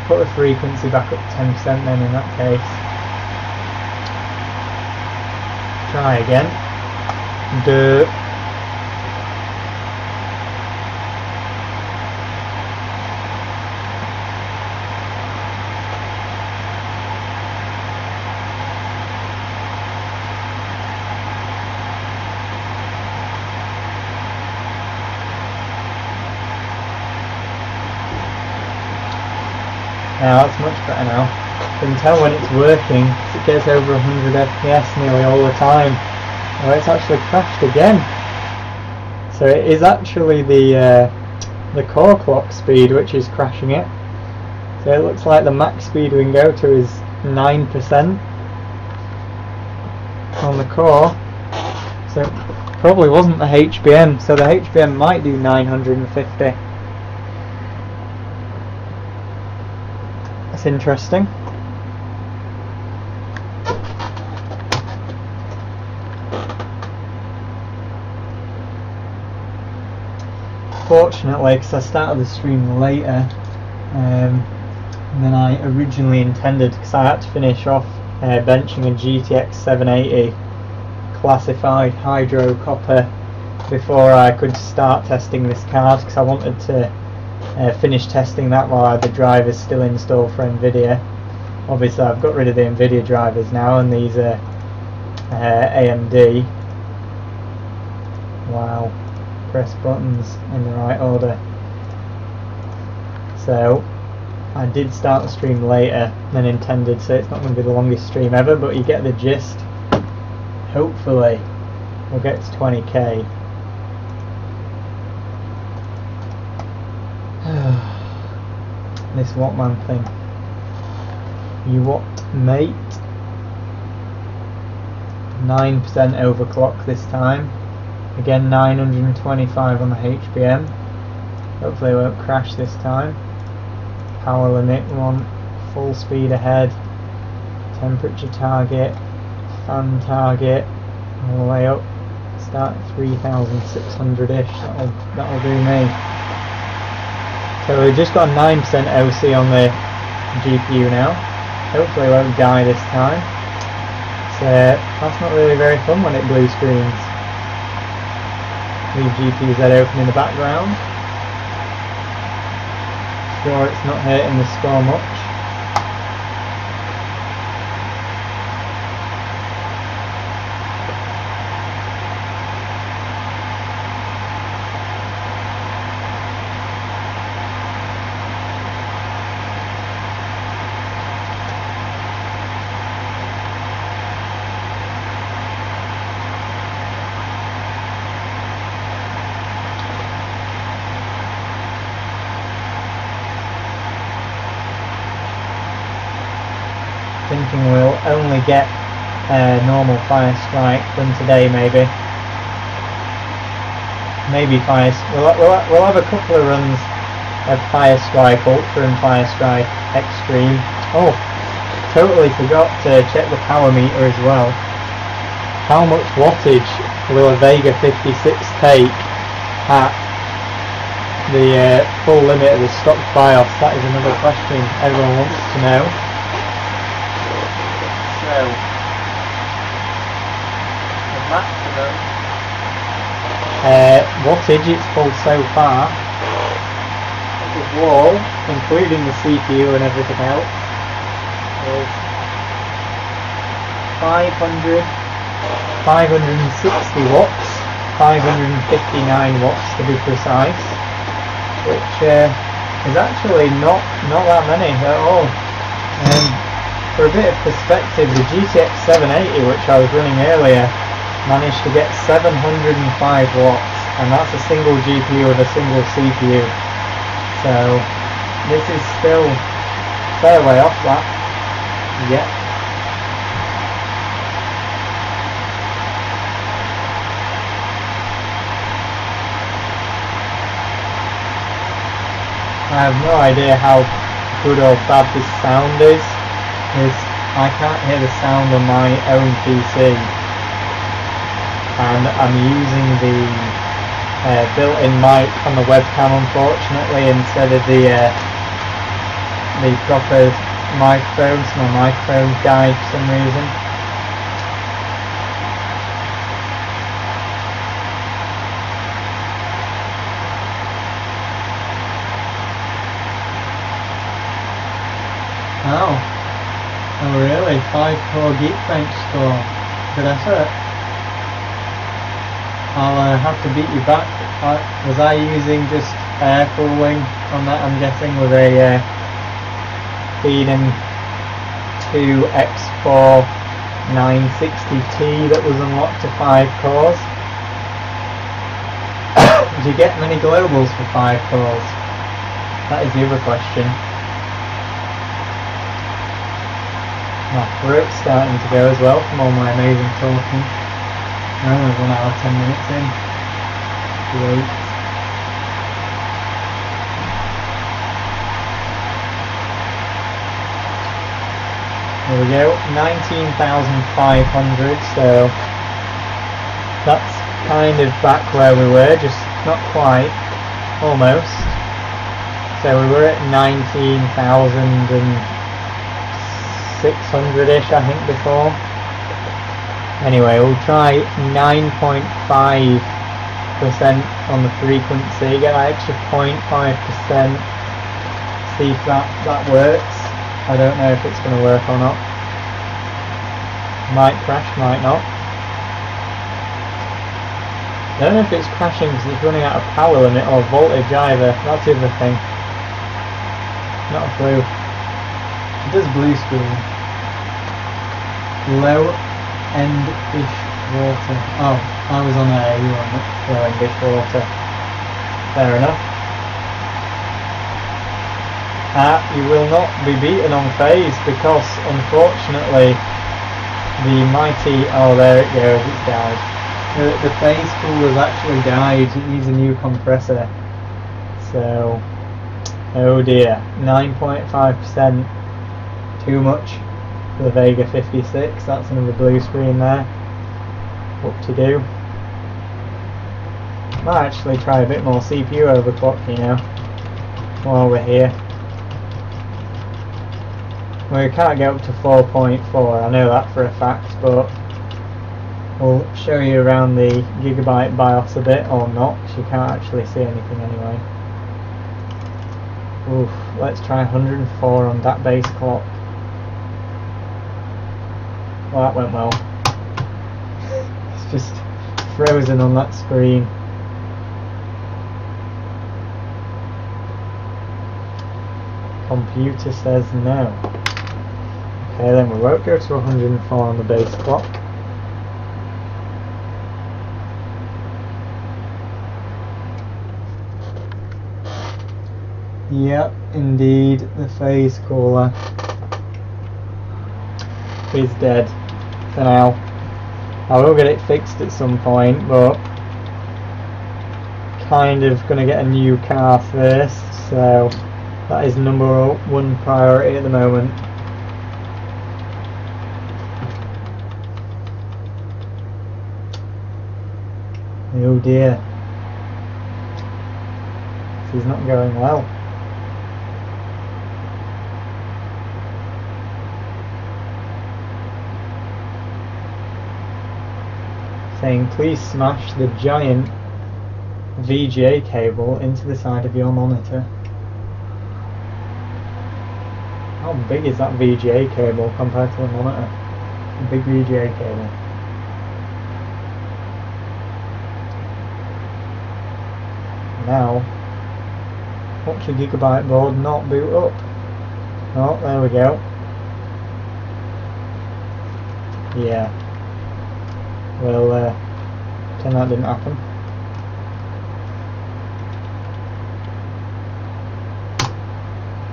put the frequency back up to 10% then in that case. Try again. Duh. Now that's much better now. You can tell when it's working, it gets over 100 FPS nearly all the time. Oh, it's actually crashed again. So it is actually the core clock speed which is crashing it. So it looks like the max speed we can go to is 9% on the core. So it probably wasn't the HBM, so the HBM might do 950. That's interesting. Fortunately, because I started the stream later than I originally intended, because I had to finish off benching a GTX 780 classified hydro copper before I could start testing this card, because I wanted to finish testing that while I had the drivers still installed for NVIDIA. Obviously I've got rid of the NVIDIA drivers now, and these are AMD. Wow, press buttons in the right order. So I did start the stream later than intended, so it's not going to be the longest stream ever, but you get the gist. Hopefully we'll get to 20k. This what man thing? You what, mate? 9% overclock this time. Again 925 on the HBM. Hopefully it won't crash this time. Power limit, we want full speed ahead. Temperature target, fan target, all the way up. Start at 3600-ish, that'll do me. So we've just got a 9% OC on the GPU now. Hopefully it won't die this time. So that's not really very fun when it blue screens. Leave GPU's head open in the background. Sure, it's not hurting the score much. Thinking we'll only get normal Fire Strike from today, maybe we'll have a couple of runs of Fire Strike Ultra and Fire Strike Extreme. Oh, totally forgot to check the power meter as well. How much wattage will a Vega 56 take at the full limit of the stock BIOS? That is another question everyone wants to know. So, the maximum wattage it's pulled so far at the wall, including the CPU and everything else, is 560 watts, 559 watts to be precise, which is actually not that many at all. For a bit of perspective, the GTX 780, which I was running earlier, managed to get 705 watts, and that's a single GPU with a single CPU. So this is still a fair way off that. Yep. I have no idea how good or bad this sound is. I can't hear the sound on my own PC, and I'm using the built-in mic on the webcam, unfortunately, instead of the the proper microphone, so my microphone died for some reason. Oh really? 5-core Geekbench score. Good effort. I'll have to beat you back. Was I using just air cooling on that, I'm guessing, with a feeding 2X4 960T that was unlocked to 5 cores? Did you get many globals for 5 cores? That is the other question. My throat's starting to go as well from all my amazing talking. Oh, we're 1 hour 10 minutes in. Great. There we go, 19,500, so that's kind of back where we were, just not quite, almost. So we were at 19,600-ish, I think, before. Anyway, we'll try 9.5% on the frequency, get that extra 0.5%, see if that works. I don't know if it's going to work or not. Might crash, might not. I don't know if it's crashing because it's running out of power limit or voltage either. That's the other thing. Not a clue. It does blue screen. Low end-ish water. Oh, I was on a you on low end-ish water. Fair enough. You will not be beaten on phase because, unfortunately, the mighty... Oh, there it goes, it's died. The phase cooler's actually died, it needs a new compressor. So, oh dear, 9.5%, too much for the Vega 56, that's another blue screen there. What to do? Might actually try a bit more CPU overclock, you know, while we're here. We can't get up to 4.4, I know that for a fact, but we'll show you around the Gigabyte BIOS a bit, or not, because you can't actually see anything anyway. Oof, let's try 104 on that base clock. Well, that went well. It's just frozen on that screen. Computer says no. Okay, then we won't go to 104 on the base clock. Yep, indeed, the phase cooler is dead for now. I will get it fixed at some point, but kind of going to get a new car first, so that is number one priority at the moment. Oh dear, this is not going well. Saying please smash the giant VGA cable into the side of your monitor. How big is that VGA cable compared to the monitor? A big VGA cable. Now, watch your Gigabyte board not boot up. Oh, there we go. Yeah. Well, pretend that didn't happen.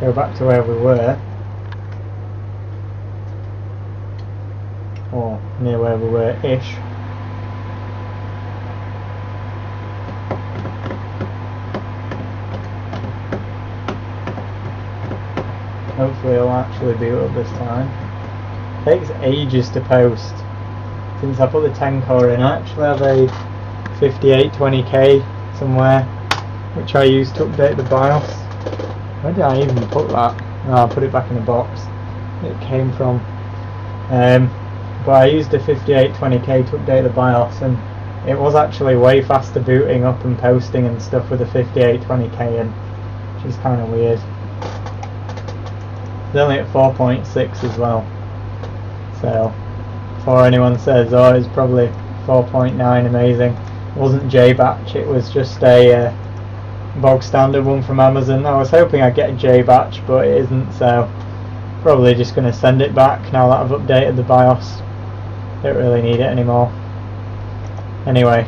Go back to where we were. Or near where we were-ish. Hopefully it'll actually boot up this time. It takes ages to post. Since I put the 10 core in, I actually have a 5820K somewhere, which I use to update the BIOS. Where did I even put that? Oh, I'll put it back in the box it came from. But I used a 5820K to update the BIOS, and it was actually way faster booting up and posting and stuff with a 5820K in, which is kind of weird. It's only at 4.6 as well, so before anyone says, oh, it's probably 4.9 amazing, it wasn't J-Batch, it was just a bog standard one from Amazon. I was hoping I'd get a J-Batch, but it isn't, so probably just going to send it back now that I've updated the BIOS. Don't really need it anymore. Anyway.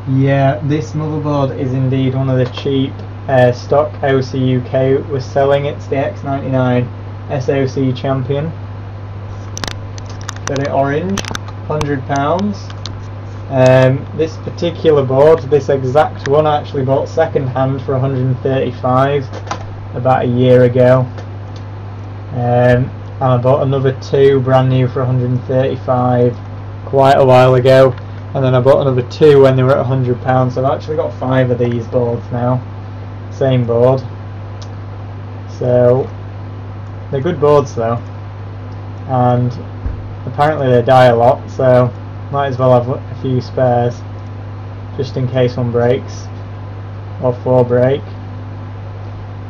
Yeah, this motherboard is indeed one of the cheap stock OC UK was selling. It's the X99 SOC Champion. Got it orange, £100. This particular board, this exact one, I actually bought second hand for 135 about a year ago. And I bought another two brand new for 135 quite a while ago, and then I bought another two when they were at £100. So I've actually got 5 of these boards now, same board. So they're good boards though, and apparently they die a lot, so might as well have a few spares just in case one breaks, or 4 break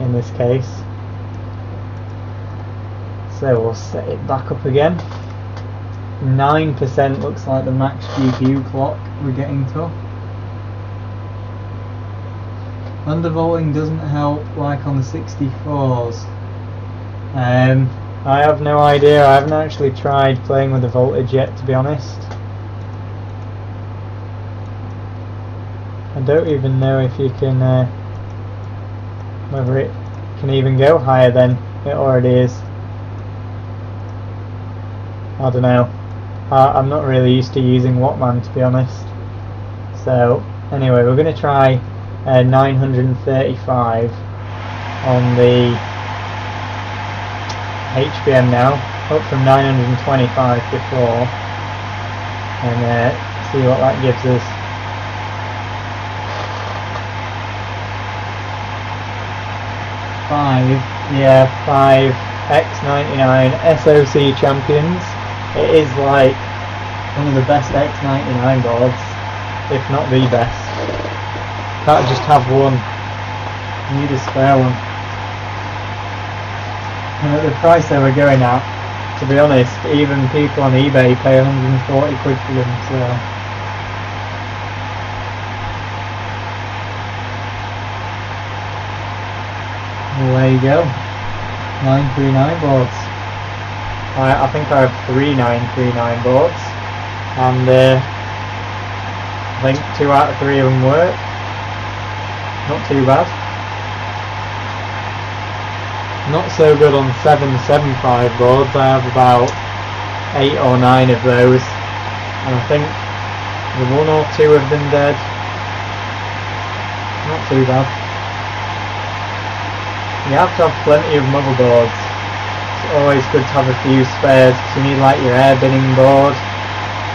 in this case. So we'll set it back up again. 9% looks like the max GPU clock we're getting to. Undervolting doesn't help like on the 64s. I have no idea, I haven't actually tried playing with the voltage yet, to be honest. I don't even know if you can, whether it can even go higher than it already is. I don't know. I'm not really used to using Wattman, to be honest. So anyway, we're going to try 935 on the HBM now, up from 925 before, and see what that gives us. Five X99 SOC Champions. It is like one of the best X99 boards, if not the best. Can't just have one, you need a spare one. And at the price they were going at, to be honest, even people on eBay pay 140 quid for them, so well, there you go. 939 boards. I think I have 3 939 boards, and I think 2 out of 3 of them work. Not too bad. Not so good on 775 boards. I have about 8 or 9 of those, and I think the 1 or 2 of them dead. Not too bad. You have to have plenty of motherboards. It's always good to have a few spares, because you need like your air binning board,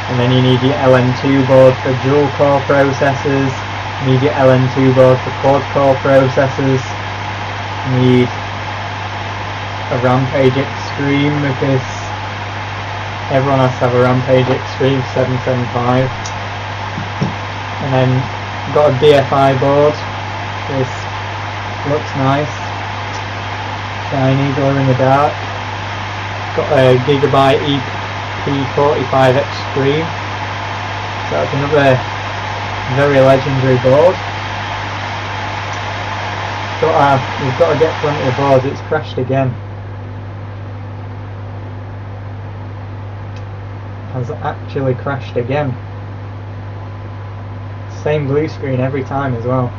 and then you need your LN2 board for dual core processors, you need your LN2 board for quad core processors, you need a Rampage Extreme, because everyone has to have a Rampage Extreme 775, and then got a DFI board. This looks nice, shiny, glow in the dark. Got a Gigabyte EP45 Extreme, so that's another very legendary board. We've got to get plenty of boards. It's crashed again. Has actually crashed again. Same blue screen every time as well.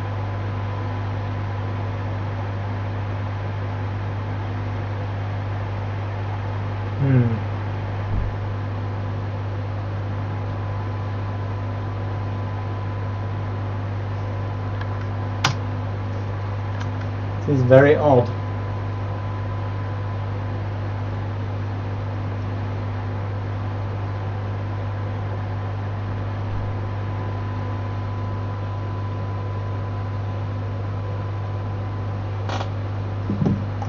This is very odd.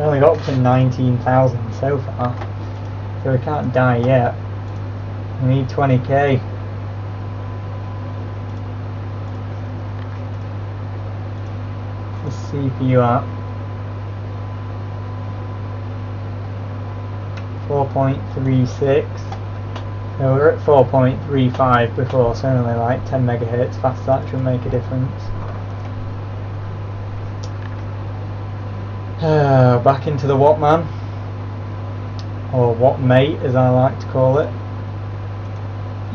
only got up to 19,000 so far, so we can't die yet. We need 20k. The CPU app. 4.36. So we're at 4.35 before, so only like 10 megahertz faster. That should make a difference. Back into the Wattman, or Wattmate as I like to call it.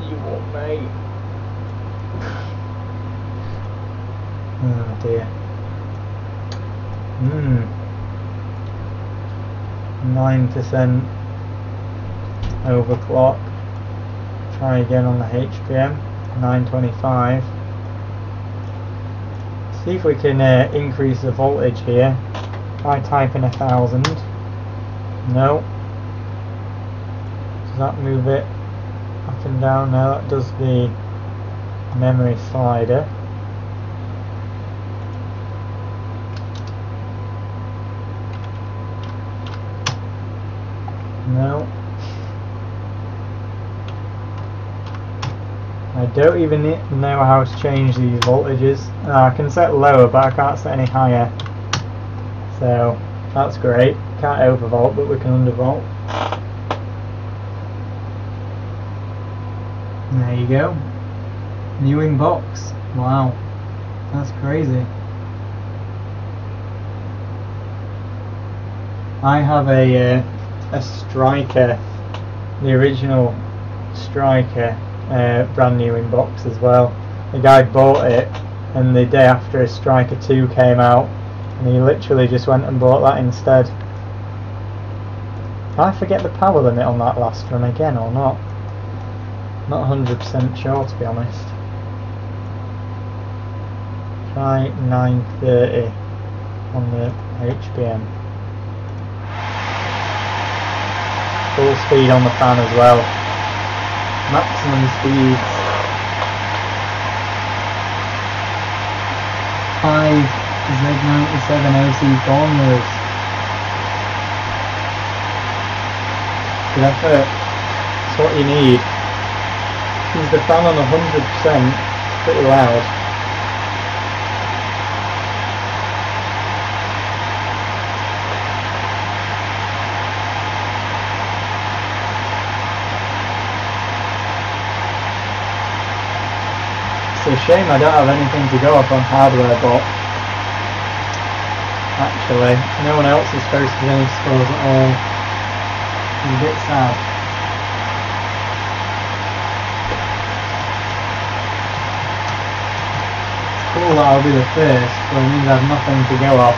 You Wattmate. Oh dear. 9% overclock. Try again on the HPM. 925. See if we can increase the voltage here. Try typing 1000. No. Does that move it up and down? No, that does the memory slider. No. I don't even know how to change these voltages. I can set lower, but I can't set any higher. So that's great. Can't overvolt, but we can undervolt. There you go. New inbox. Wow, that's crazy. I have a Striker, the original Striker, brand new inbox as well. The guy bought it, and the day after his Striker 2 came out, and he literally just went and bought that instead. Did I forget the power limit on that last run again or not? Not 100% sure, to be honest. Try 930 on the HPM. Full speed on the fan as well. Maximum speeds. 5 Z97 OC formulas. Good effort. That's what you need. Is the fan on 100%, pretty loud. It's a shame I don't have anything to go off on hardware, but actually no one else is posting any scores at all. It's a bit sad. Cool that I'll be the first, but it means I have nothing to go off.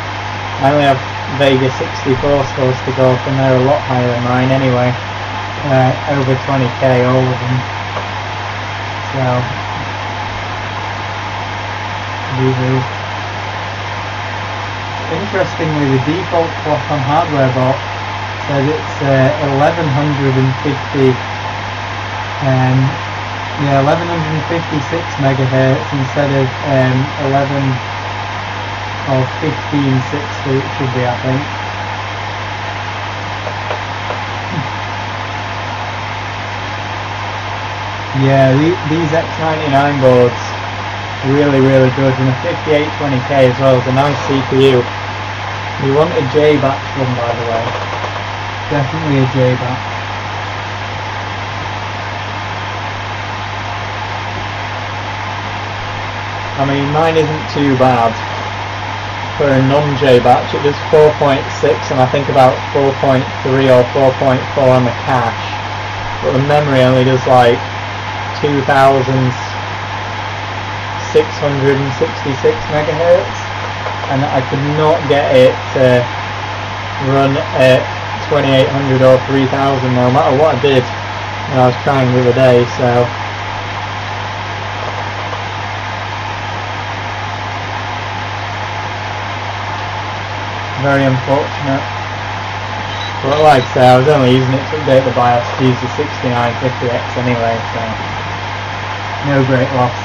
I only have Vega 64 scores to go off, and they're a lot higher than mine anyway. Over 20k all of them. So interestingly, the default clock on hardware bot says it's 1150 yeah, 1156 megahertz instead of 11 or 1560 it should be, I think. Yeah, these X99 boards really good, and a 5820K as well is a nice CPU. You want a J-back one, by the way. Definitely a J-back. I mean, mine isn't too bad for a non-J batch. It does 4.6 and I think about 4.3 or 4.4 on the cache, but the memory only does like 2,666 megahertz, and I could not get it to run at 2800 or 3000 no matter what I did when I was trying the other day. So very unfortunate, but like I say, I was only using it to update the BIOS to use the 6950X anyway, so no great loss.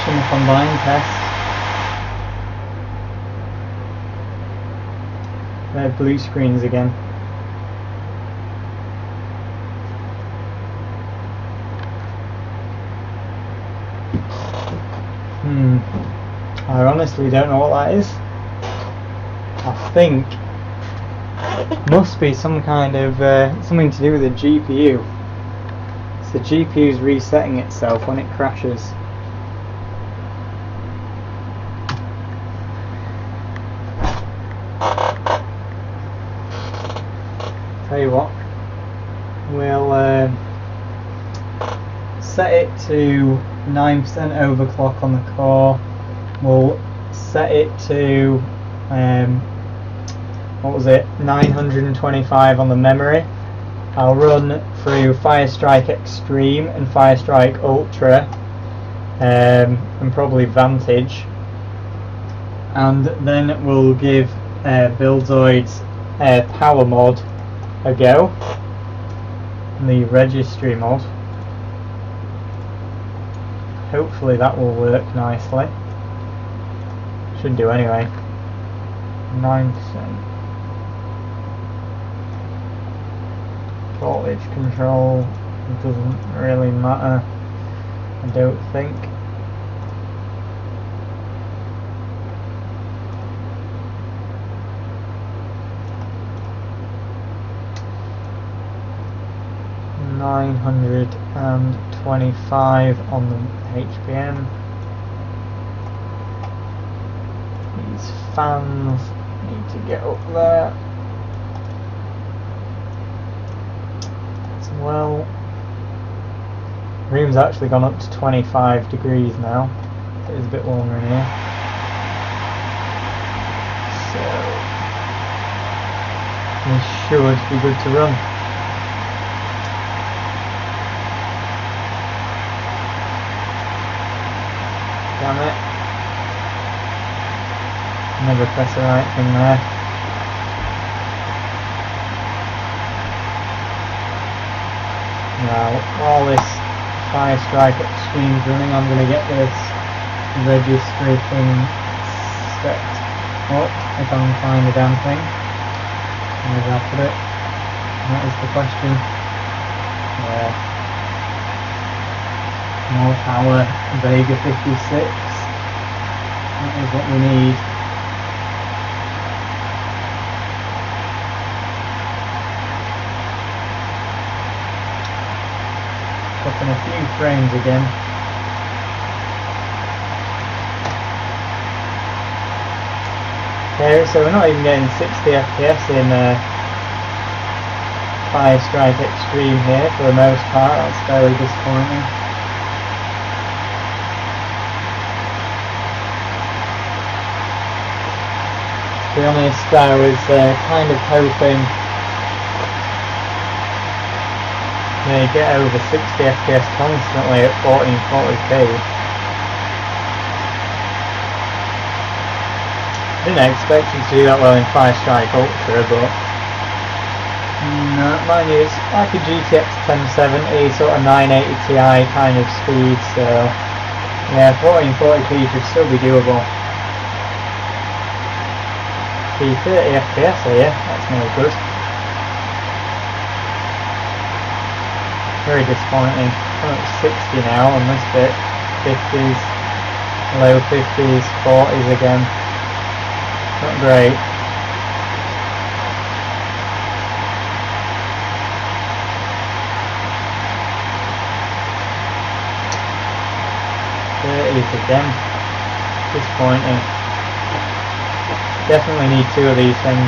question the combined test. They're blue screens again. I honestly don't know what that is. I think must be some kind of something to do with the GPU. So the GPU's resetting itself when it crashes. Tell you what, we'll set it to 9% overclock on the core. We'll set it to what was it, 925 on the memory. I'll run through Firestrike Extreme and Firestrike Ultra and probably Vantage, and then we'll give Buildzoid's power mod a go, the registry mod. Hopefully that will work nicely. Should do anyway. 9%. Voltage control doesn't really matter, I don't think. $925 on the HPM. These fans need to get up there as well. Room's actually gone up to 25 degrees now. It is a bit warmer in here. So this should be good to run. Damn it. Never press the right thing there. Now, while this Firestrike Extreme's running, I'm going to get this registry thing set up, if I can find the damn thing. Where did I put it? That is the question. Yeah. More power, Vega 56. That is what we need. Dropping a few frames again. Okay, so we're not even getting 60 FPS in Firestrike Extreme here for the most part. That's very disappointing. To be honest, I was kind of hoping they get over 60 FPS constantly at 1440p. Didn't expect you to do that well in Firestrike Ultra, but no, mind you, it's like a GTX 1070 sort of 980 Ti kind of speed, so yeah, 1440p should still be doable. 30 FPS here, that's no good. Very disappointing. Oh, it's 60 now on this bit. 50s, low 50s, 40s again. Not great. Again, disappointing. Definitely need two of these things.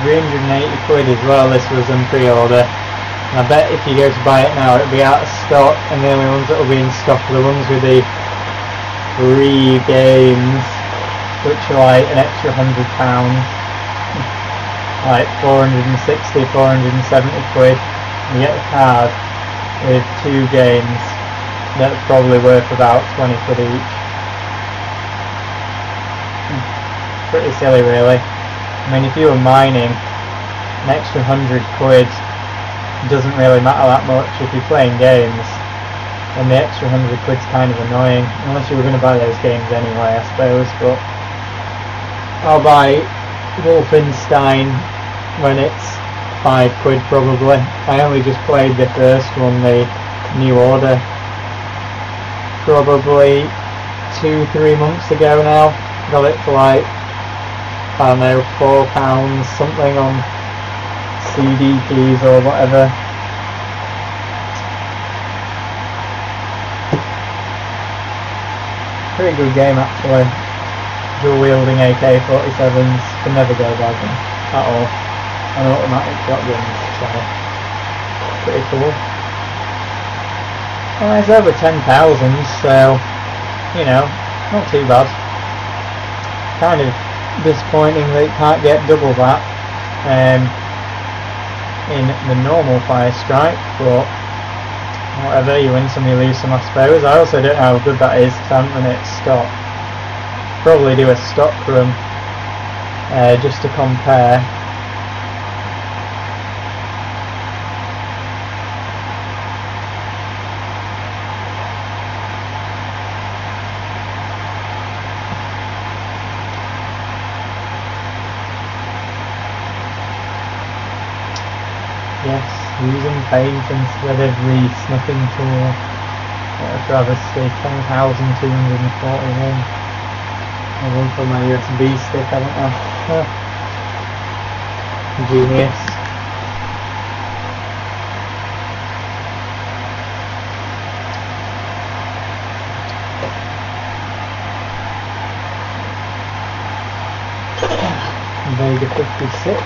380 quid as well, this was in pre-order. And I bet if you go to buy it now, it'll be out of stock, and the only ones that will be in stock are the ones with the free games, which are like an extra £100. Like 460, 470 quid. You get a card with 2 games that's probably worth about 20 quid each. Pretty silly really. I mean, if you were mining, an extra 100 quid it doesn't really matter that much if you're playing games, and the extra £100's kind of annoying, unless you were going to buy those games anyway, I suppose. But I'll buy Wolfenstein when it's £5 probably. I only just played the first one, the New Order, probably 2-3 months ago now. Got it for like, I don't know, £4 something on CD keys or whatever. Pretty good game actually. Dual wielding AK-47s can never go bad at all. And automatic shotguns, so pretty cool. Well, it's over 10,000, so you know, not too bad. Kind of disappointing that it can't get double that in the normal Fire Strike, but whatever, you win some, you lose some, I suppose. I also don't know how good that is, because I haven't run it stock. Probably do a stock run just to compare. Yes, using paint instead of the sniffing tool. I'd rather say 10,241. I run for my USB stick, haven't I? Genius. Vega 56.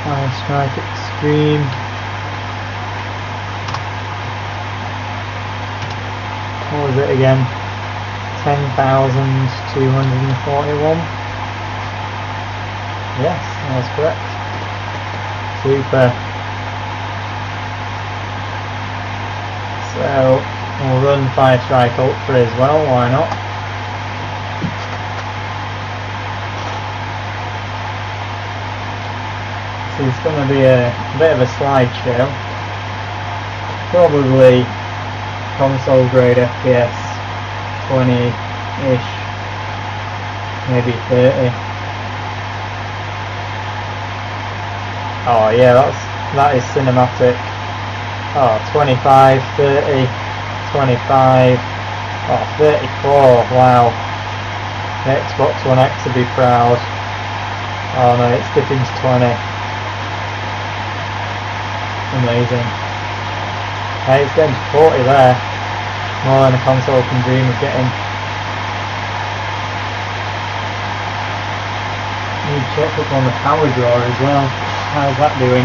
Fire Strike Extreme. What was it again? 10,241. Yes, that's correct. Super. So we'll run Fire Strike Ultra as well, why not? It's going to be a bit of a slideshow. Probably console grade FPS 20-ish, maybe 30. Oh yeah, that is cinematic. Oh, 25, 30, 25, oh 34, wow. The Xbox One X would be proud. Oh no, it's dipping to 20. Amazing. Hey, it's getting to 40 there. More than a console can dream of getting. Need to check up on the power draw as well. How's that doing?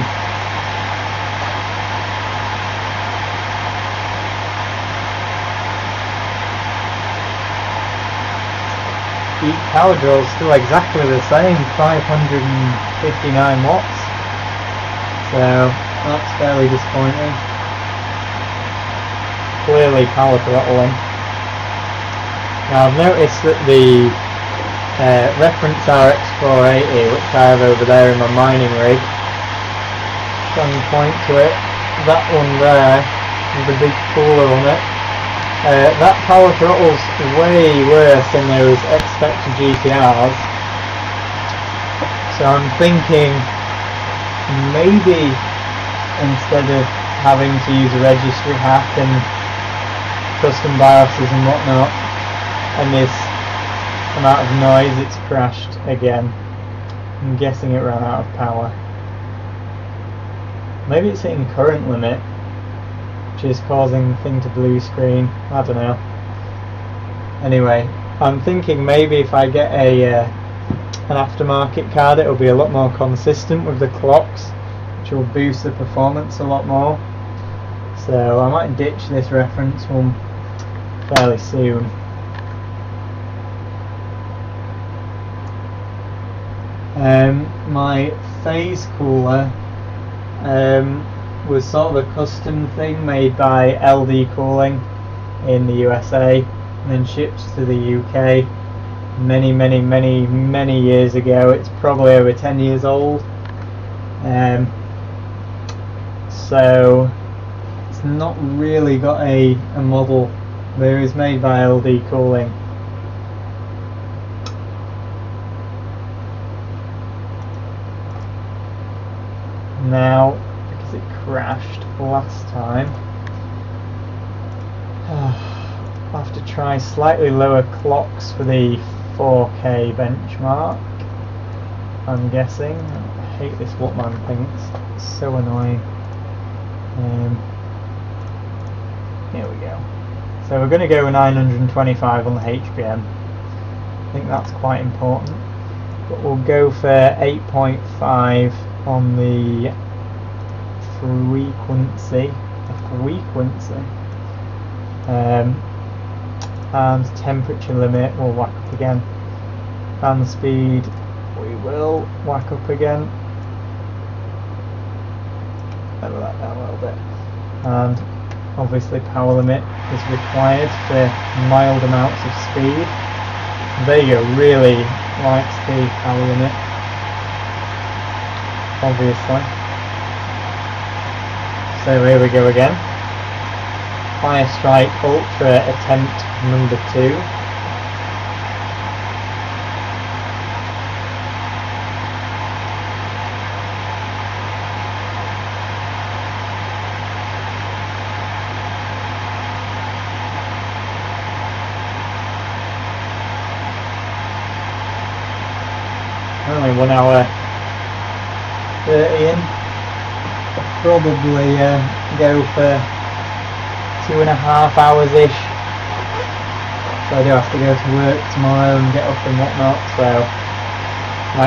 The power draw is still exactly the same, 559 watts. So that's fairly disappointing. Clearly power throttling. Now I've noticed that the reference RX480, which I have over there in my mining rig, can point to it, that one there, with the big cooler on it, that power throttles way worse than those X-Spectre GTRs. So I'm thinking maybe instead of having to use a registry hack and custom BIOSes and whatnot, and this amount of noise, it's crashed again. I'm guessing it ran out of power. Maybe it's hitting current limit, which is causing the thing to blue screen. I don't know. Anyway, I'm thinking maybe if I get an aftermarket card, it'll be a lot more consistent with the clocks, which will boost the performance a lot more. So I might ditch this reference one fairly soon. My phase cooler was sort of a custom thing made by LD Cooling in the USA and then shipped to the UK many years ago. It's probably over 10 years old. So it's not really got a model, but it was made by LD Cooling. Now, because it crashed last time, I'll have to try slightly lower clocks for the 4K benchmark, I'm guessing. I hate this Whatman thing, it's so annoying. Here we go. So we're going to go 925 on the HPM. I think that's quite important. But we'll go for 8.5 on the frequency. And temperature limit we'll whack up again. Fan speed we will whack up again. Lower that down a little bit. And obviously power limit is required for mild amounts of speed. Vega really likes the power limit, obviously. So here we go again. Fire Strike Ultra attempt number 2. Only 1 hour 30 in. Probably go for 2.5 hours ish. So I do have to go to work tomorrow and get up and whatnot. So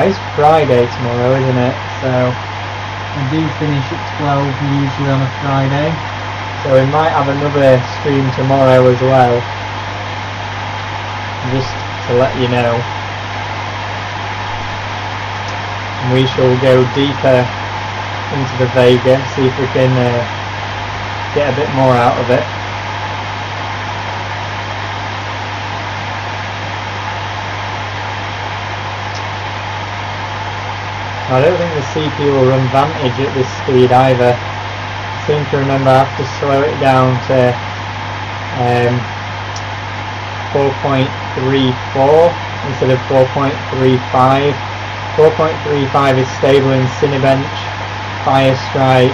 it's Friday tomorrow, isn't it? So I do finish at 12 usually on a Friday. So we might have another stream tomorrow as well. Just to let you know. We shall go deeper into the Vega, see if we can get a bit more out of it. I don't think the CPU will run Vantage at this speed either. I seem to remember I have to slow it down to 4.34 instead of 4.35. 4.35 is stable in Cinebench, Fire Strike,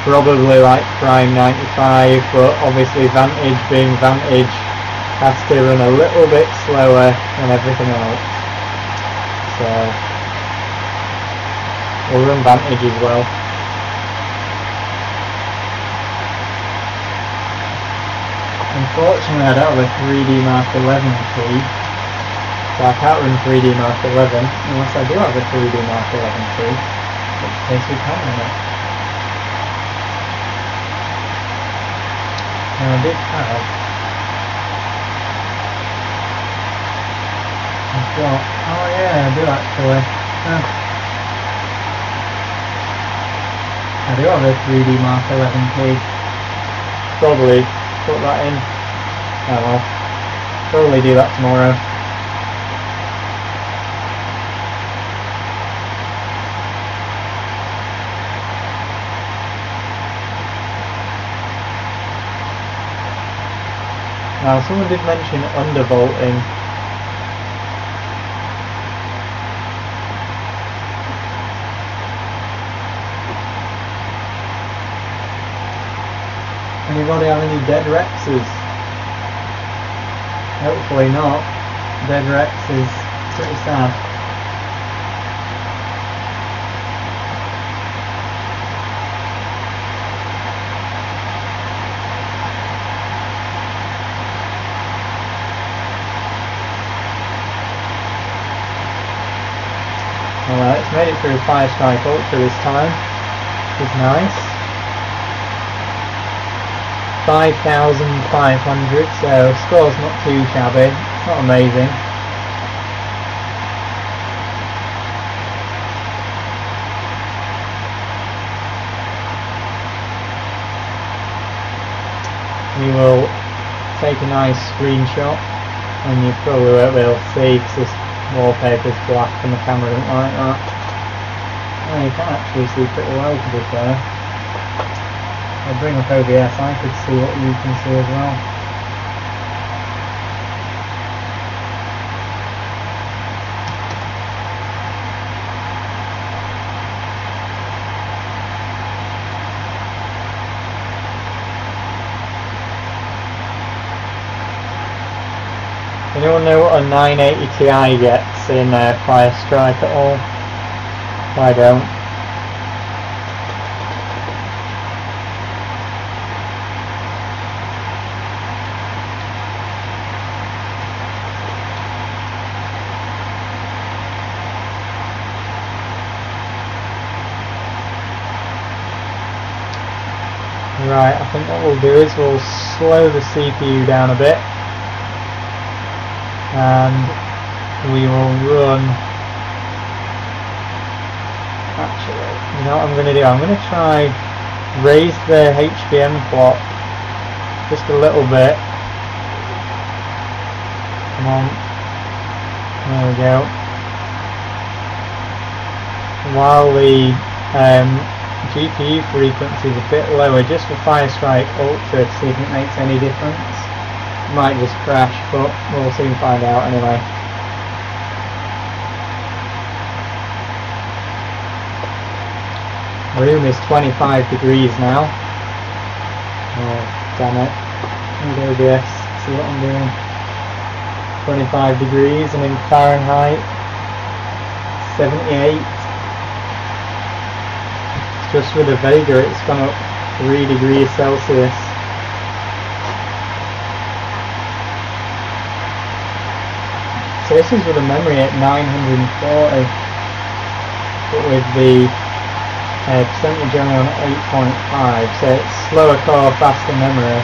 probably like Prime 95, but obviously Vantage being Vantage has to run a little bit slower than everything else. So we'll run Vantage as well. Unfortunately I don't have a 3D Mark 11 key. So I can't run 3D Mark 11 unless I do have a 3D Mark 11 key, in which case we can run it. And I did have. I've got. Oh yeah, I do actually. I do have a 3D Mark 11 key. Probably put that in. Oh well. Probably do that tomorrow. Now someone did mention undervolting. Anybody have any dead Rexes? Hopefully not. Dead Rex is pretty sad. Alright, it's made it through Fire Strike Ultra this time, which is nice. 5,500, so score's not too shabby, it's not amazing. We will take a nice screenshot and you probably won't be able to see because this wallpaper's black and the camera doesn't like that. Oh, you can actually see pretty well to be fair. I'll bring up OBS, I could see what you can see as well. Anyone know what a 980 Ti gets in Fire Strike at all? I don't. Right, I think what we'll do is we'll slow the CPU down a bit and we will run. Actually, you know what I'm going to do? I'm going to try raise the HBM clock just a little bit. Come on, there we go. While the GPU frequency is a bit lower, just for Fire Strike Ultra, to see if it makes any difference. It might just crash, but we'll soon find out anyway. Room is 25 degrees now. Oh, damn it. Let me go OBS, see what I'm doing. 25 degrees, and in Fahrenheit, 78. Just with the Vega, it's gone up 3 degrees Celsius. So this is with the memory at 940, but with the percentage only on 8.5, so it's slower core, faster memory.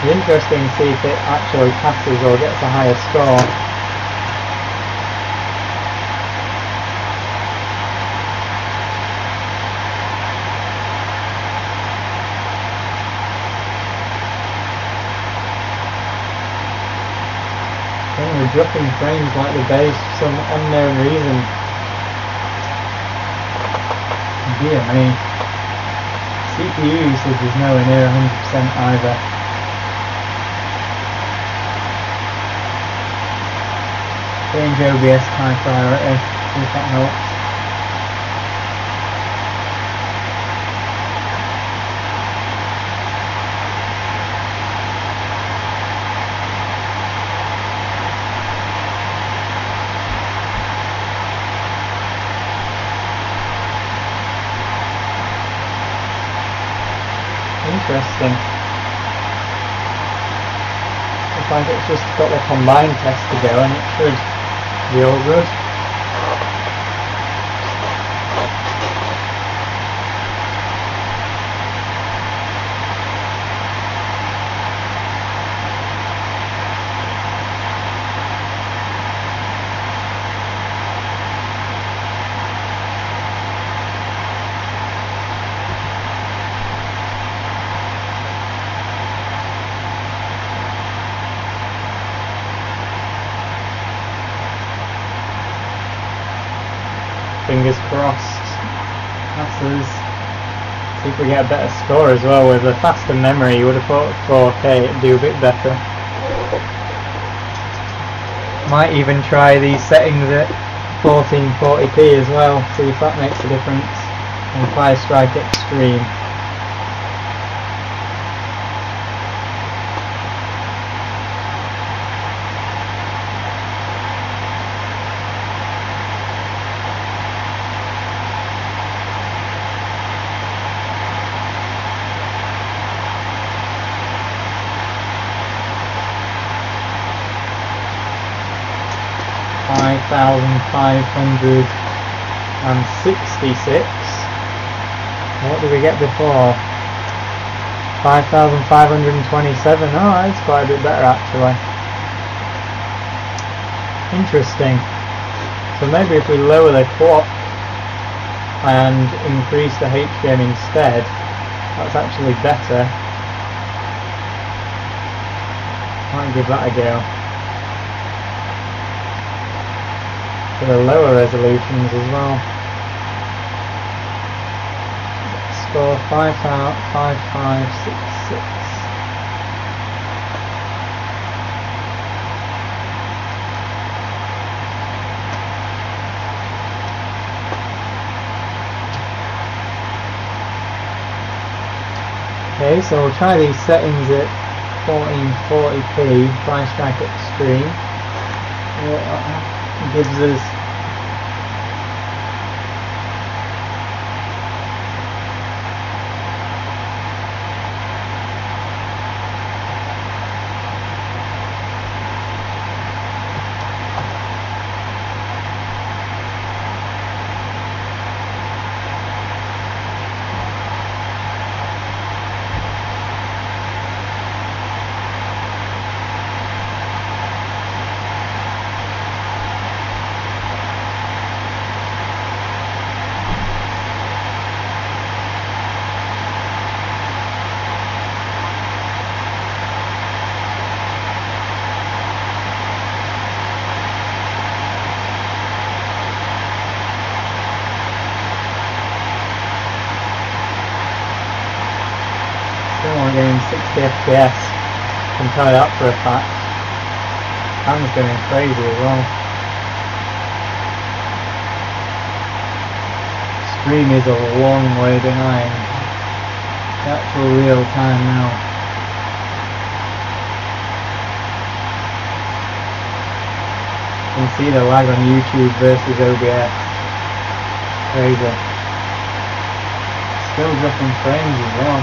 It's interesting to see if it actually passes or gets a higher score. We're dropping frames like the base for some unknown reason. Dear me. CPU usage is nowhere near 100% either. Change OBS high priority, see if that helps. Interesting. Looks like it's just got the combined test to go and it should be all good. Fingers crossed. Passes. See if we get a better score as well. With a faster memory, you would have thought 4K it'd do a bit better. Might even try these settings at 1440p as well, see if that makes a difference. And Fire Strike Extreme. $5,566. What did we get before? 5,527. Oh, that's quite a bit better actually. Interesting. So maybe if we lower the clock and increase the HBM instead, that's actually better. Might give that a go. For the lower resolutions as well. Score 5566. Okay, so we'll try these settings at 1440p, Fly Strike Extreme. It gives us getting 60 FPS. I can tell you that for a fact. Cam's going crazy as well. Stream is a long way behind the actual real time now. You can see the lag on YouTube versus OBS. Crazy. Still dropping frames as well.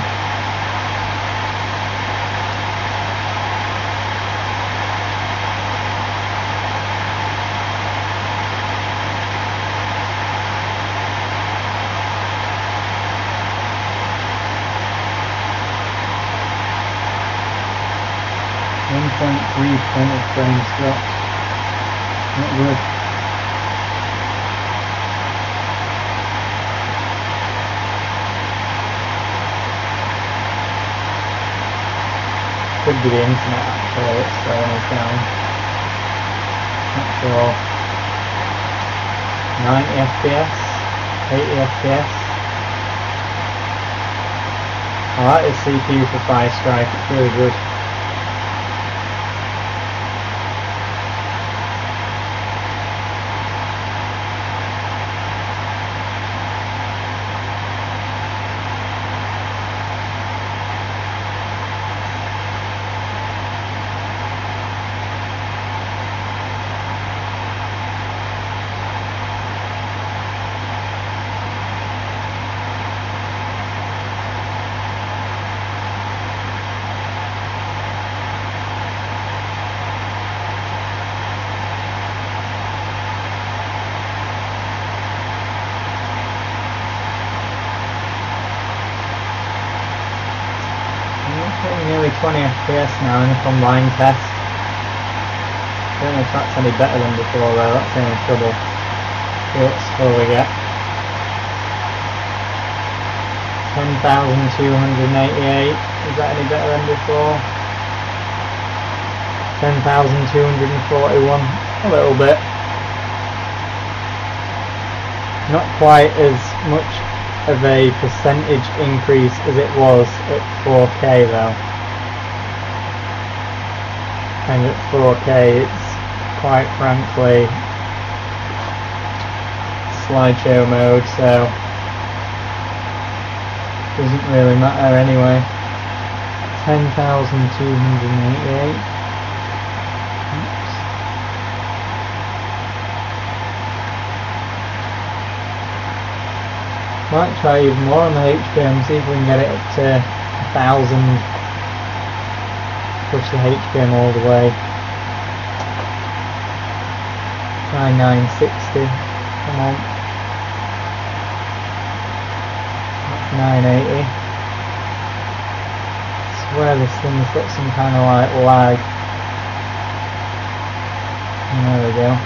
.3% of frames dropped. Not good. Could be the internet actually that's slowing us down. Not sure. 90 FPS, 80 FPS. I like this CPU for Fire Strike, it's really good. Nearly 20 FPS now in a combined test. Don't know if that's any better than before though, that's any trouble. See what score we get. 10,288, is that any better than before? 10,241, a little bit. Not quite as much of a percentage increase as it was at 4K though. And at 4K it's quite frankly slideshow mode, so doesn't really matter anyway. 10,288. Might try even more on the HPM, see if we can get it up to 1,000. Push the HPM all the way. Try 960. Come on. That's 980. I swear this thing's got some kind of like lag. And there we go.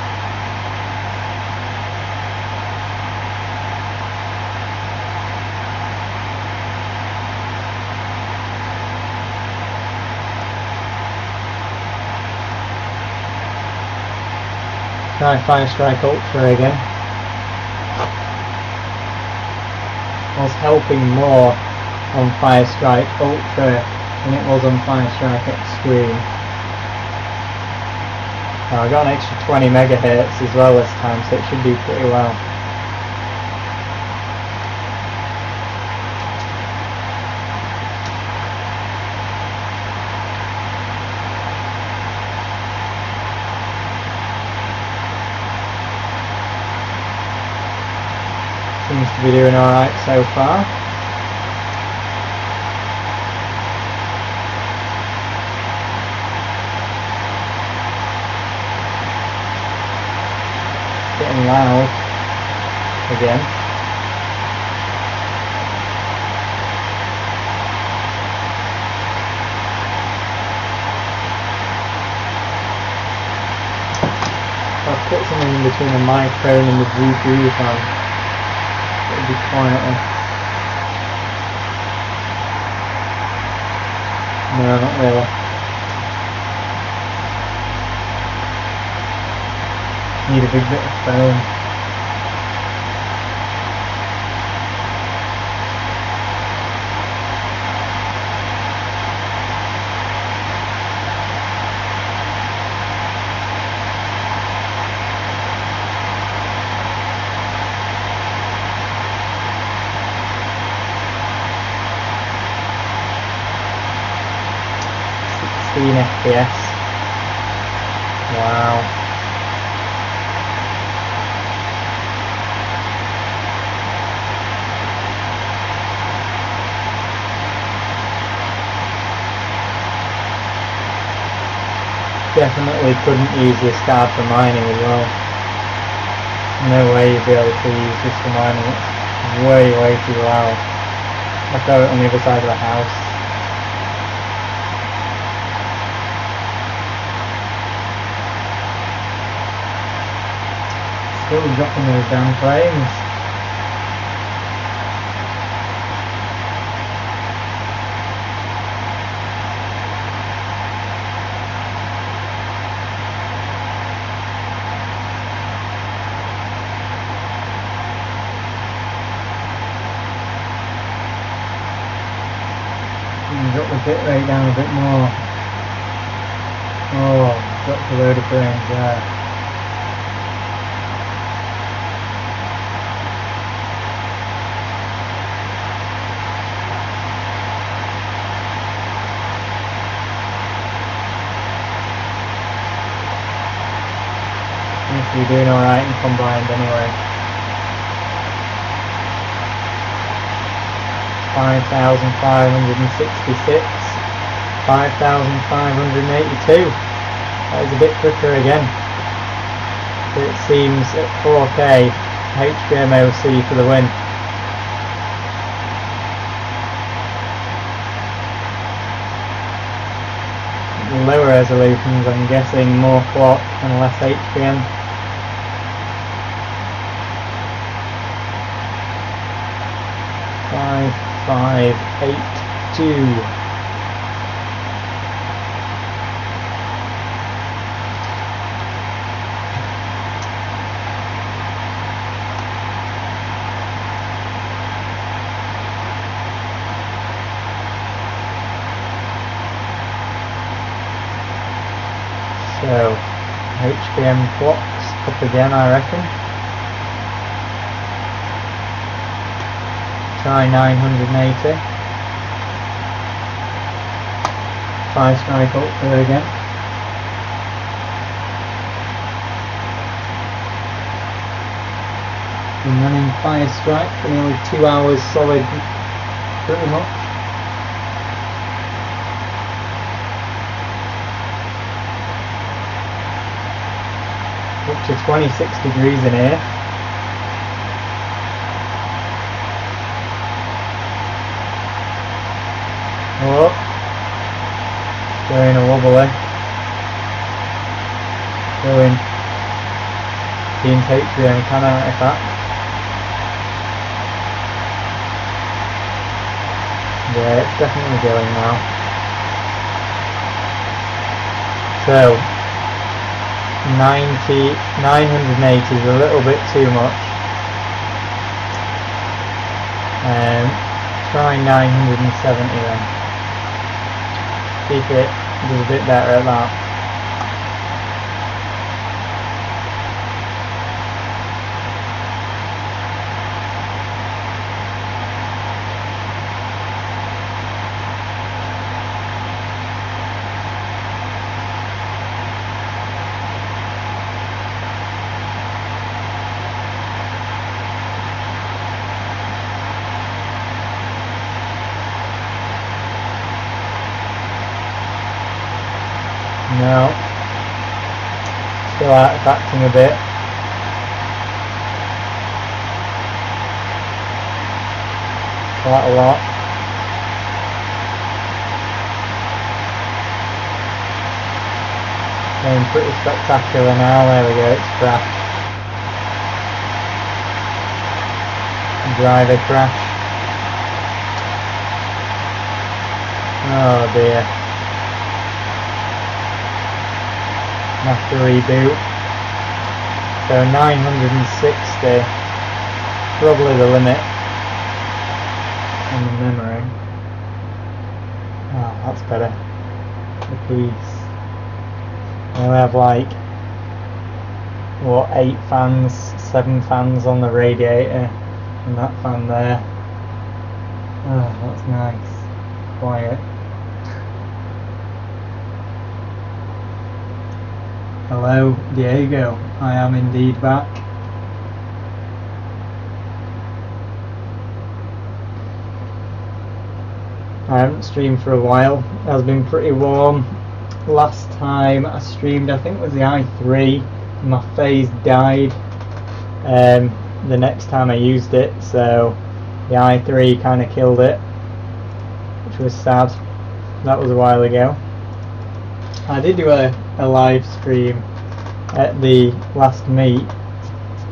Try Fire Strike Ultra again. I was helping more on Fire Strike Ultra than it was on Fire Strike Extreme. Now I got an extra 20 megahertz as well this time, so it should do pretty well. Seems to be doing alright so far. Getting loud again. I've put something in between the microphone and the Bluetooth on. It'll be quieter. No, not really. Need a big bit of foam. FPS. Wow. Definitely couldn't use this card for mining as well. No way you'd be able to use this for mining. It's way too loud. I'll throw it on the other side of the house. Still dropping those damn frames. Drop the bit rate down a bit more. Oh, dropped a load of frames there. You're doing alright in combined anyway. 5,566, 5,582. That is a bit quicker again. But it seems at 4K, HBM OC for the win. Lower resolutions, I'm guessing more clock and less HBM. 5,582. So, HBM clocks up again, I reckon. Try 980. Fire Strike Ultra again. Been running Fire Strike for nearly 2 hours solid, pretty much. Up to 26 degrees in here. Oh, going a wobbly. Going being HBM can artifact. Yeah, it's definitely going now. So 980 is a little bit too much. Try 970 then. See if it does a bit better at that. No, still artifacting a bit. Quite a lot. Going pretty spectacular now. There we go, it's crashed. Driver crash. Oh dear. Have to reboot. So 960, probably the limit on the memory. Oh, that's better. The piece. I only have like, what, 8 fans, 7 fans on the radiator, and that fan there. Oh, that's nice. Quiet. Hello, Diego. I am indeed back. I haven't streamed for a while. It has been pretty warm. Last time I streamed, I think it was the i3. My phase died the next time I used it, so the i3 kind of killed it, which was sad. That was a while ago. I did do a live stream at the last meet,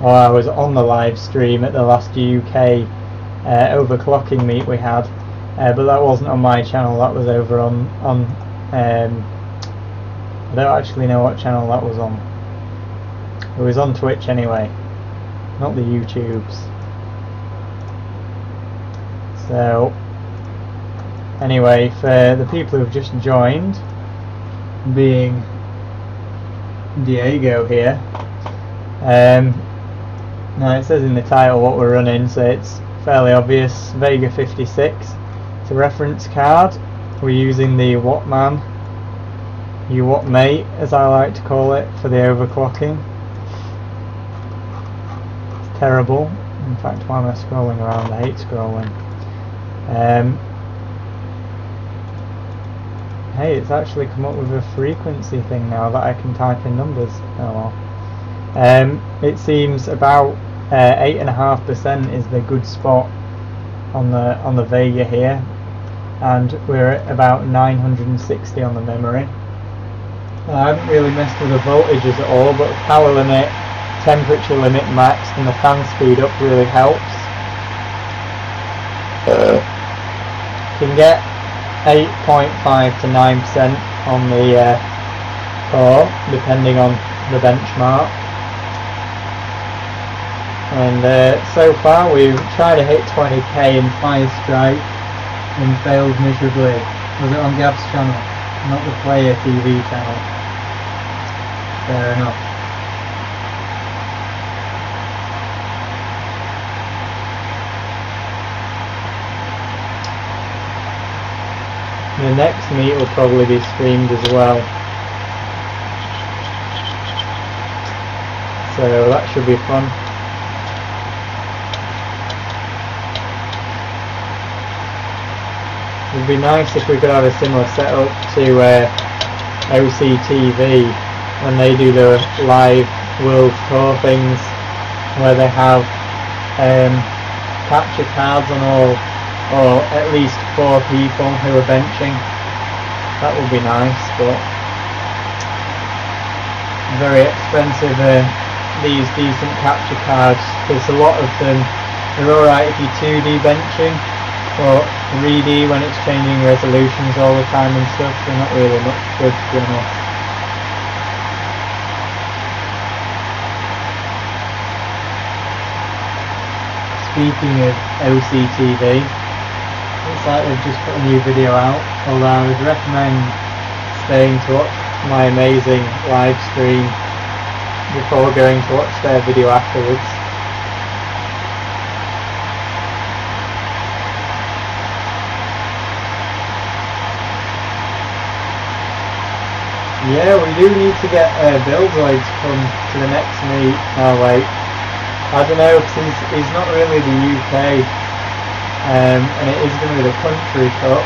or I was on the live stream at the last UK overclocking meet we had, but that wasn't on my channel. That was over on I don't actually know what channel that was on. It was on Twitch anyway, not the YouTubes. So anyway, for the people who've just joined, being Diego here, now it says in the title what we're running, so it's fairly obvious. Vega 56. It's a reference card. We're using the Wattman, Wattmate as I like to call it, for the overclocking. It's terrible. In fact, why am I scrolling around? I hate scrolling. Hey, it's actually come up with a frequency thing now that I can type in numbers. Oh well. It seems about 8.5% is the good spot on the Vega here, and we're at about 960 on the memory. I haven't really messed with the voltages at all, but power limit, temperature limit maxed, and the fan speed up really helps. Can get 8.5 to 9% on the core, depending on the benchmark. And so far we've tried to hit 20k in Fire Strike and failed miserably. Was it on Gab's channel, not the Player TV channel? Fair enough. The next meet will probably be streamed as well, so that should be fun. It would be nice if we could have a similar setup to OCTV when they do the live world tour things, where they have capture cards on all, or at least 4 people who are benching. That would be nice, but very expensive, these decent capture cards, because a lot of them, they're alright if you're 2D benching, but 3D when it's changing resolutions all the time and stuff, they're not really much good to be honest. speaking of OCTV, looks like they've just put a new video out, although I would recommend staying to watch my amazing live stream before going to watch their video afterwards. Yeah, we do need to get Billzoid to come to the next meet. Oh wait, I don't know, because he's not really the UK, and it is going to be the country cup,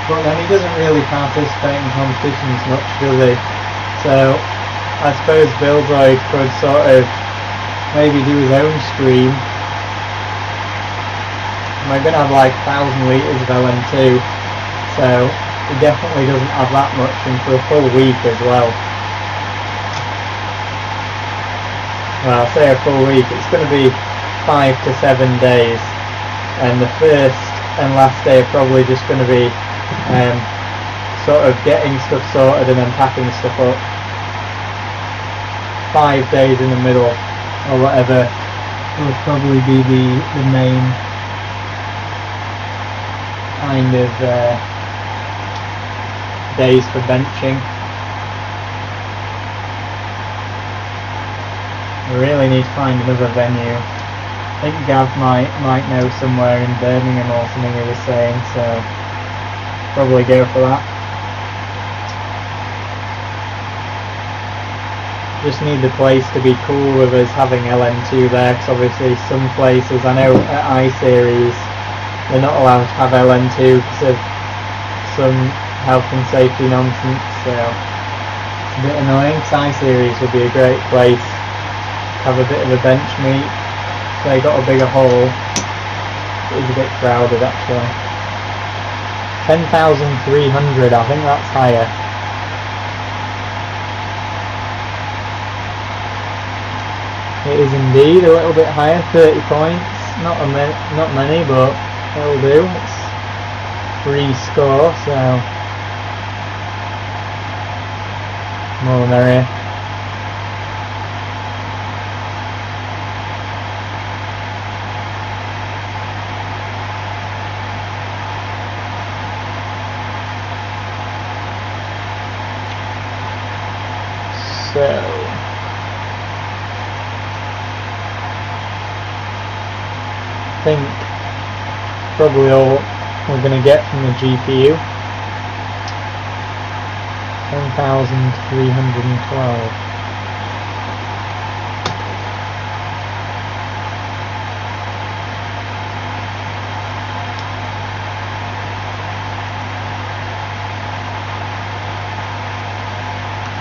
but then he doesn't really participate in competitions much, does he? So I suppose Billzoid could sort of maybe do his own stream. We're going to have like 1,000 litres of LN2, so he definitely doesn't have that much, and for a full week as well. Well, I say a full week, it's going to be 5 to 7 days, and the first and last day are probably just going to be sort of getting stuff sorted and then packing stuff up. 5 days in the middle, or whatever, will probably be the main kind of days for benching. We really need to find another venue. I think Gav might know somewhere in Birmingham or something, he was saying, so probably go for that. Just need the place to be cool with us having LN2 there, because obviously some places, I know at I-Series they're not allowed to have LN2 because of some health and safety nonsense, so it's a bit annoying, because I-Series would be a great place to have a bit of a bench meet. They got a bigger hall. It is a bit crowded actually. 10,300, I think that's higher. It is indeed a little bit higher, 30 points. Not many, but it'll do. It's free score, so more the merrier. So I think probably all we're going to get from the GPU, 10,312.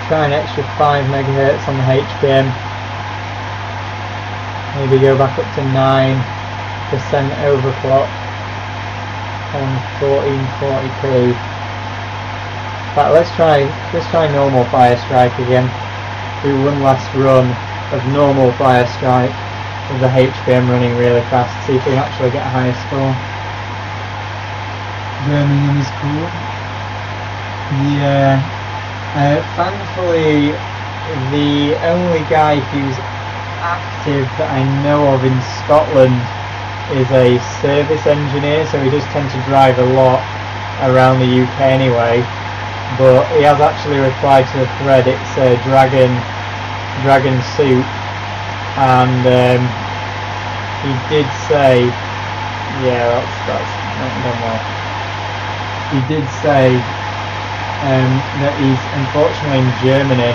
Try an extra 5 megahertz on the HPM. Maybe go back up to 9% overclock on 1440p. But let's try normal Fire Strike again. Do one last run of normal Fire Strike with the HPM running really fast. See if we can actually get a higher score. Birmingham is cool. Yeah. Thankfully, the only guy who's active that I know of in Scotland is a service engineer, so he does tend to drive a lot around the UK anyway. But he has actually replied to the thread. It's Dragon Soup, and he did say, yeah, that's not done well. He did say that he's unfortunately in Germany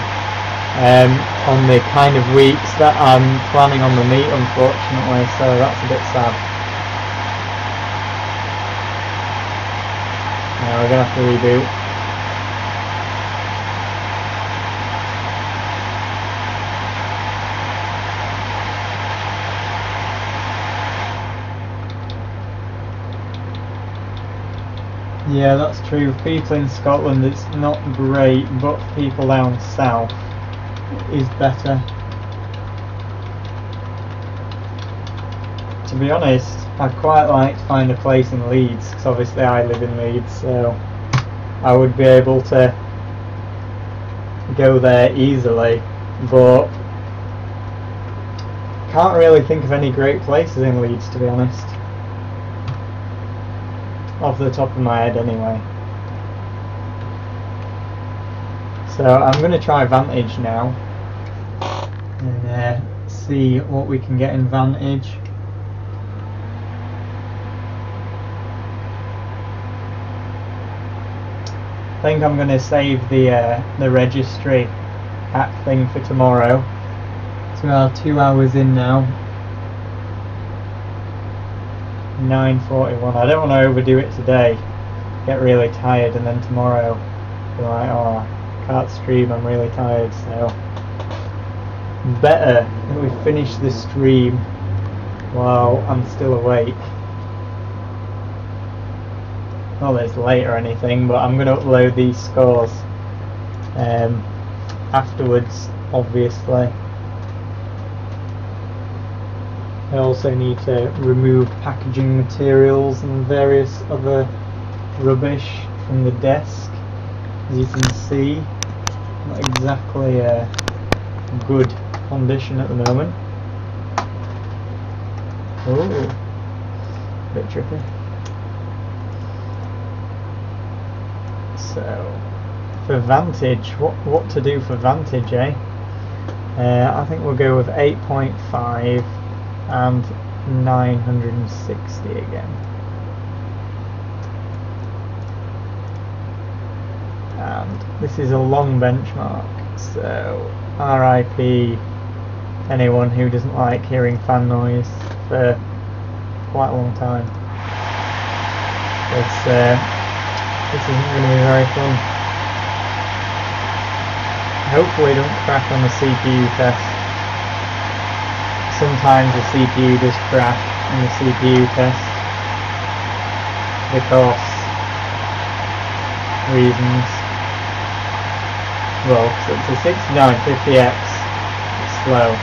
on the kind of weeks that I'm planning on the meet, unfortunately, so that's a bit sad. Now we're going to have to reboot. Yeah, that's true. People in Scotland, it's not great, but people down south is better. To be honest, I'd quite like to find a place in Leeds, because obviously I live in Leeds, so I would be able to go there easily, but Can't really think of any great places in Leeds, to be honest. Off the top of my head anyway. So I'm going to try Vantage now and see what we can get in Vantage. I think I'm going to save the registry app thing for tomorrow. So we are 2 hours in now. 9:41. I don't want to overdo it today. Get really tired, and then tomorrow be like, oh, I can't stream. I'm really tired. So better that we finish the stream while I'm still awake. Not that it's late or anything, but I'm going to upload these scores afterwards, obviously. I also need to remove packaging materials and various other rubbish from the desk. As you can see, not exactly a good condition at the moment. Oh, a bit tricky. So, for Vantage, what to do for Vantage, eh? I think we'll go with 8.5 and 960 again. And this is a long benchmark, so RIP anyone who doesn't like hearing fan noise for quite a long time. This isn't going to be very fun. Hopefully don't crash on the CPU test. Sometimes the CPU does crash in the CPU test because reasons. Well, so it's a 6950X, it's slow.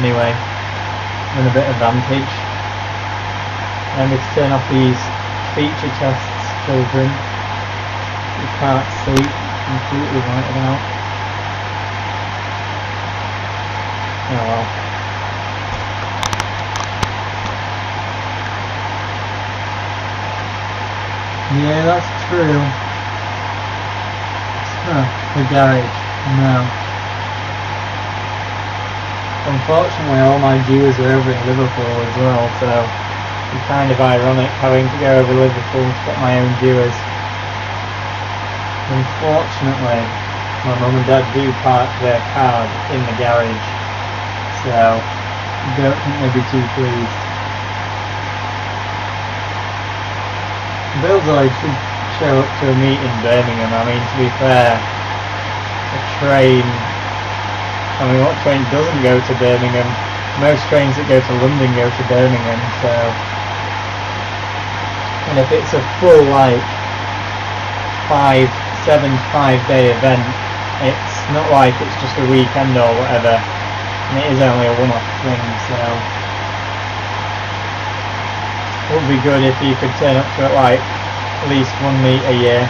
Anyway, and a bit of Vantage. And we can turn off these feature tests children. You can't see, completely whited out. Oh well. Yeah, that's true. The garage. No. Unfortunately, all my viewers are over in Liverpool as well, so it's kind of ironic having to go over Liverpool to get my own viewers. Unfortunately, my mum and dad do park their cars in the garage, so I don't think they'd be too pleased. Billboy should show up to a meet in Birmingham. I mean, to be fair, a train, I mean, what train doesn't go to Birmingham? Most trains that go to London go to Birmingham, so, and if it's a full, like, 5-day event, it's not like it's just a weekend or whatever, and it is only a one-off thing, so it would be good if you could turn up to it like at least one meet a year.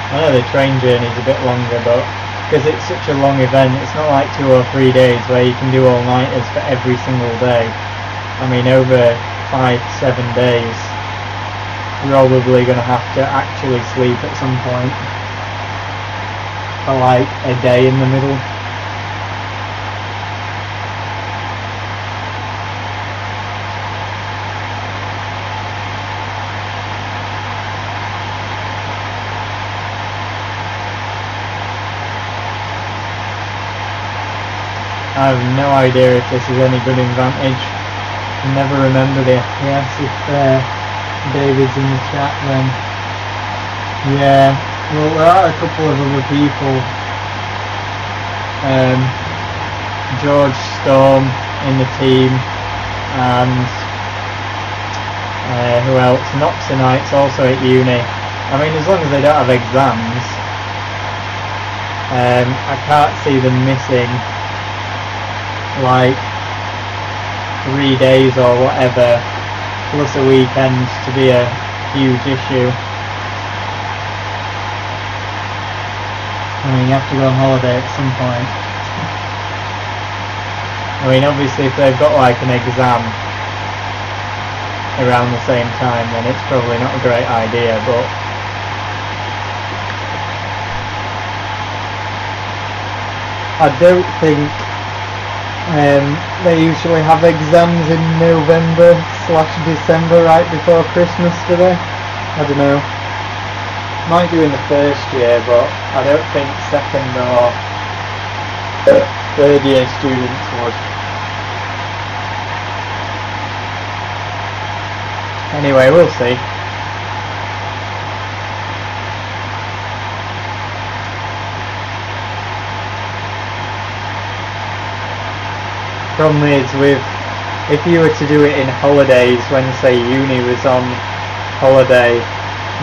I know the train journey is a bit longer, but because it's such a long event, it's not like 2 or 3 days where you can do all-nighters for every single day. I mean, over 5-7 days, you're probably going to have to actually sleep at some point for like a day in the middle. I have no idea if this is any good in Vantage. I never remember the FPS. If David's in the chat, then yeah. Well, there are a couple of other people. George Storm in the team, and who else? Noxonite's also at uni. I mean, as long as they don't have exams, I can't see them missing like 3 days or whatever, plus a weekend, to be a huge issue. mean, you have to go on holiday at some point. I mean, obviously if they've got like an exam around the same time, then it's probably not a great idea, but I don't think they usually have exams in November/December right before Christmas, do they? I don't know. Might do in the first year, but I don't think second or third year students would. Anyway, we'll see. Problem is with, if you were to do it in holidays when say uni was on holiday,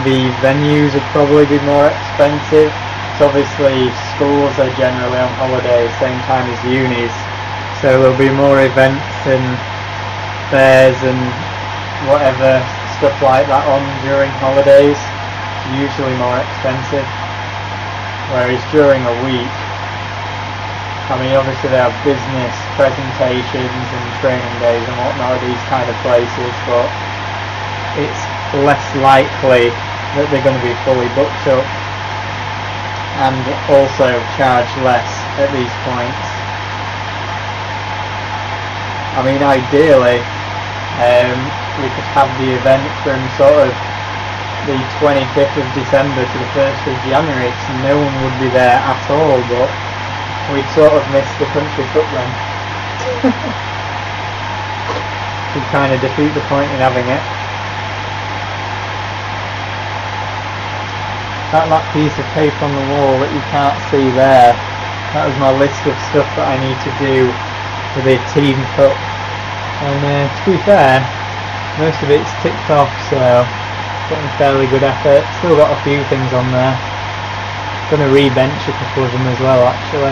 the venues would probably be more expensive. So obviously schools are generally on holiday same time as unis, so there'll be more events and fairs and whatever stuff like that on during holidays, usually more expensive. Whereas during a week, I mean obviously they have business presentations and training days and whatnot at these kind of places, but it's less likely that they're going to be fully booked up and also charge less at these points. I mean ideally we could have the event from sort of the 25th of December to the 1st of January, so no one would be there at all, but we'd sort of miss the country foot then. Would kind of defeat the point in having it. That piece of paper on the wall that you can't see there, that was my list of stuff that I need to do for the team cup. And to be fair, most of it's ticked off, so getting fairly good effort. Still got a few things on there. Gonna re-bench a couple of them as well actually.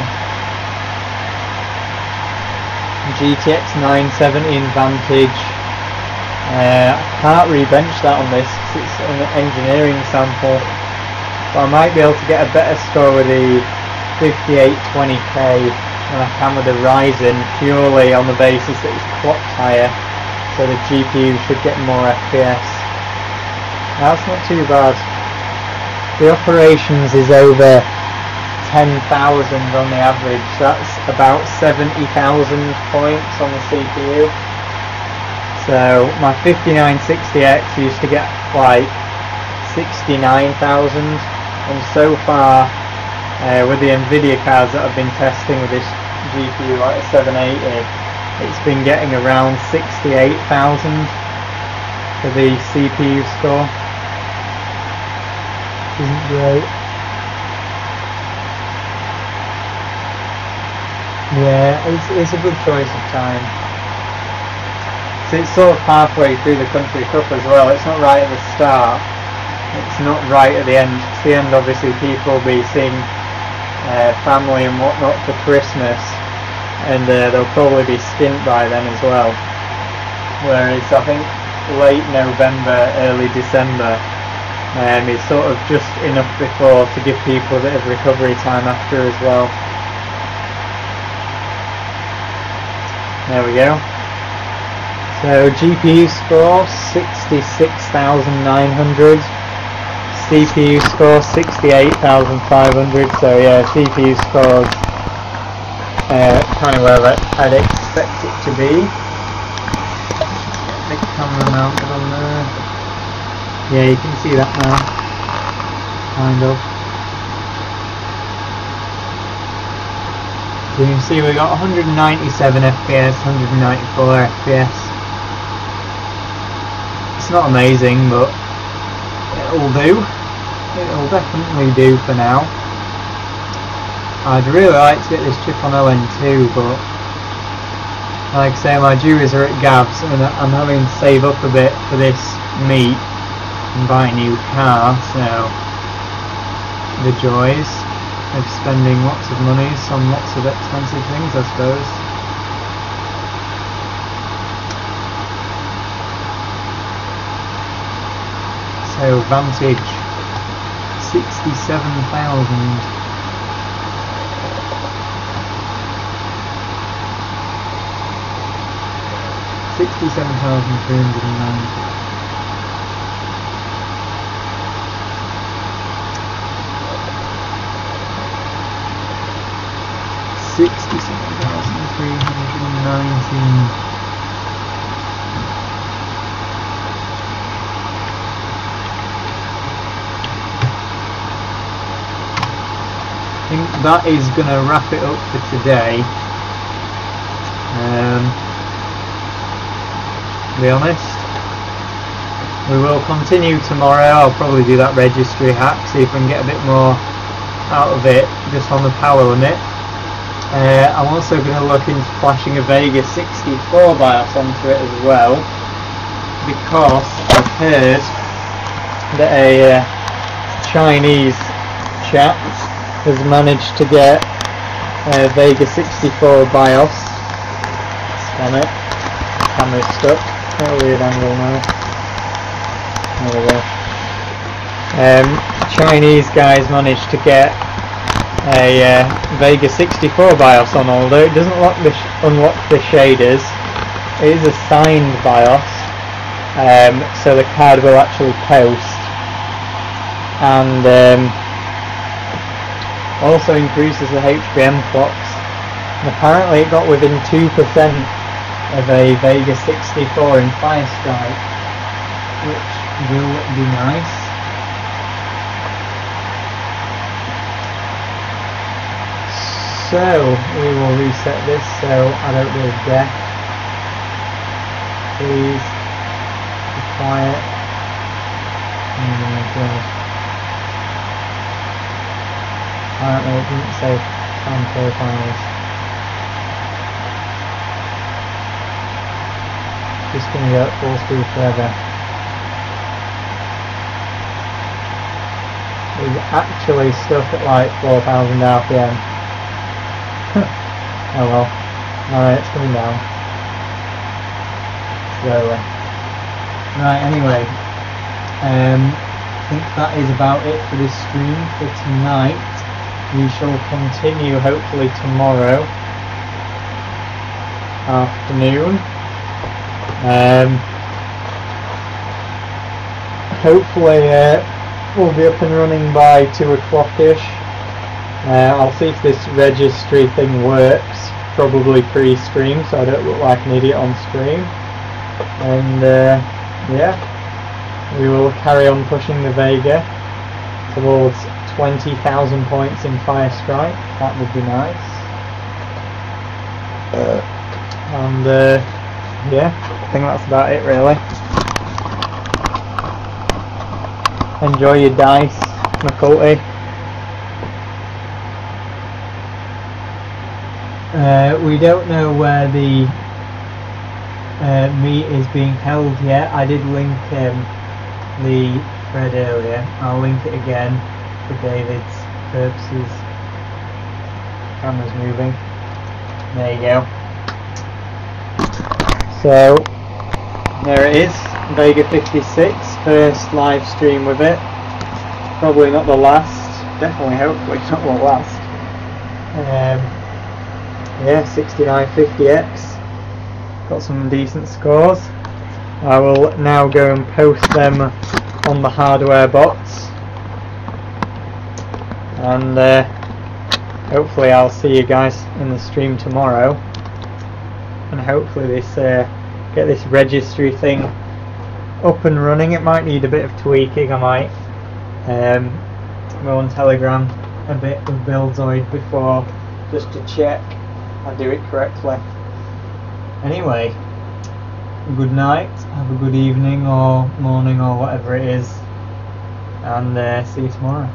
GTX 970 Vantage. I can't re-bench that on this because it's an engineering sample, but I might be able to get a better score with the 5820K than I can with the Ryzen, purely on the basis that it's clocked higher, so the GPU should get more FPS. That's not too bad. The operations is over 10,000 on the average, that's about 70,000 points on the CPU. So my 5960X used to get like 69,000, and so far with the Nvidia cards that I've been testing with this GPU, like a 780, it's been getting around 68,000 for the CPU score. Isn't great. Yeah, it's a good choice of time. So it's sort of halfway through the country cup as well. It's not right at the start, it's not right at the end. At the end obviously people will be seeing family and whatnot for Christmas, and they'll probably be skint by then as well. Whereas I think late November, early December is sort of just enough before to give people a bit of recovery time after as well. There we go. So GPU score 66,900, CPU score 68,500. So yeah, CPU scores kind of where I'd expect it to be. Get the camera mounted on there. Yeah, you can see that now, kind of. So you can see we got 197 FPS, 194 FPS. It's not amazing, but it'll do. It'll definitely do for now. I'd really like to get this chip on LN2, but like I say, my dues are at Gavs, and I'm having to save up a bit for this meet and buy a new car, so the joys of spending lots of money on lots of expensive things, I suppose. So Vantage 67,000. 67,390. 67,319. I think that is going to wrap it up for today. To be honest, we will continue tomorrow. I'll probably do that registry hack, see if I can get a bit more out of it just on the power limit. I'm also going to look into flashing a Vega 64 BIOS onto it as well, because I've heard that a Chinese chap has managed to get a Vega 64 BIOS. Damn it, camera's stuck. What a weird angle now. There we go. Chinese guys managed to get a Vega 64 BIOS on, although it doesn't unlock the shaders. It is a signed BIOS, so the card will actually post, and also increases the HBM clocks. And apparently it got within 2% of a Vega 64 in Firestrike, which will be nice. So we will reset this so I don't go deaf. Please be quiet. Oh my god. Apparently it didn't say transfer files. Just going to go at full speed forever. It's actually stuck at like 4,000 RPM. Oh well. Alright, it's coming down. Slowly. Right, anyway. I think that is about it for this stream for tonight. We shall continue hopefully tomorrow afternoon. Hopefully we'll be up and running by 2 o'clock-ish. I'll see if this registry thing works, probably pre-stream so I don't look like an idiot on stream. And yeah, we will carry on pushing the Vega towards 20,000 points in Firestrike. That would be nice. And yeah, I think that's about it really. Enjoy your dice, McCulty. We don't know where the meet is being held yet. I did link the thread earlier. I'll link it again for David's purposes. Camera's moving. There you go. So there it is, Vega 56, first live stream with it. Probably not the last. Definitely, hopefully not the last. Yeah, 6950X. Got some decent scores. I will now go and post them on the hardware bots, and hopefully I'll see you guys in the stream tomorrow, and hopefully this get this registry thing up and running. It might need a bit of tweaking. I might go on Telegram a bit with Buildzoid before, just to check I do it correctly. Anyway, good night, have a good evening or morning or whatever it is, and see you tomorrow.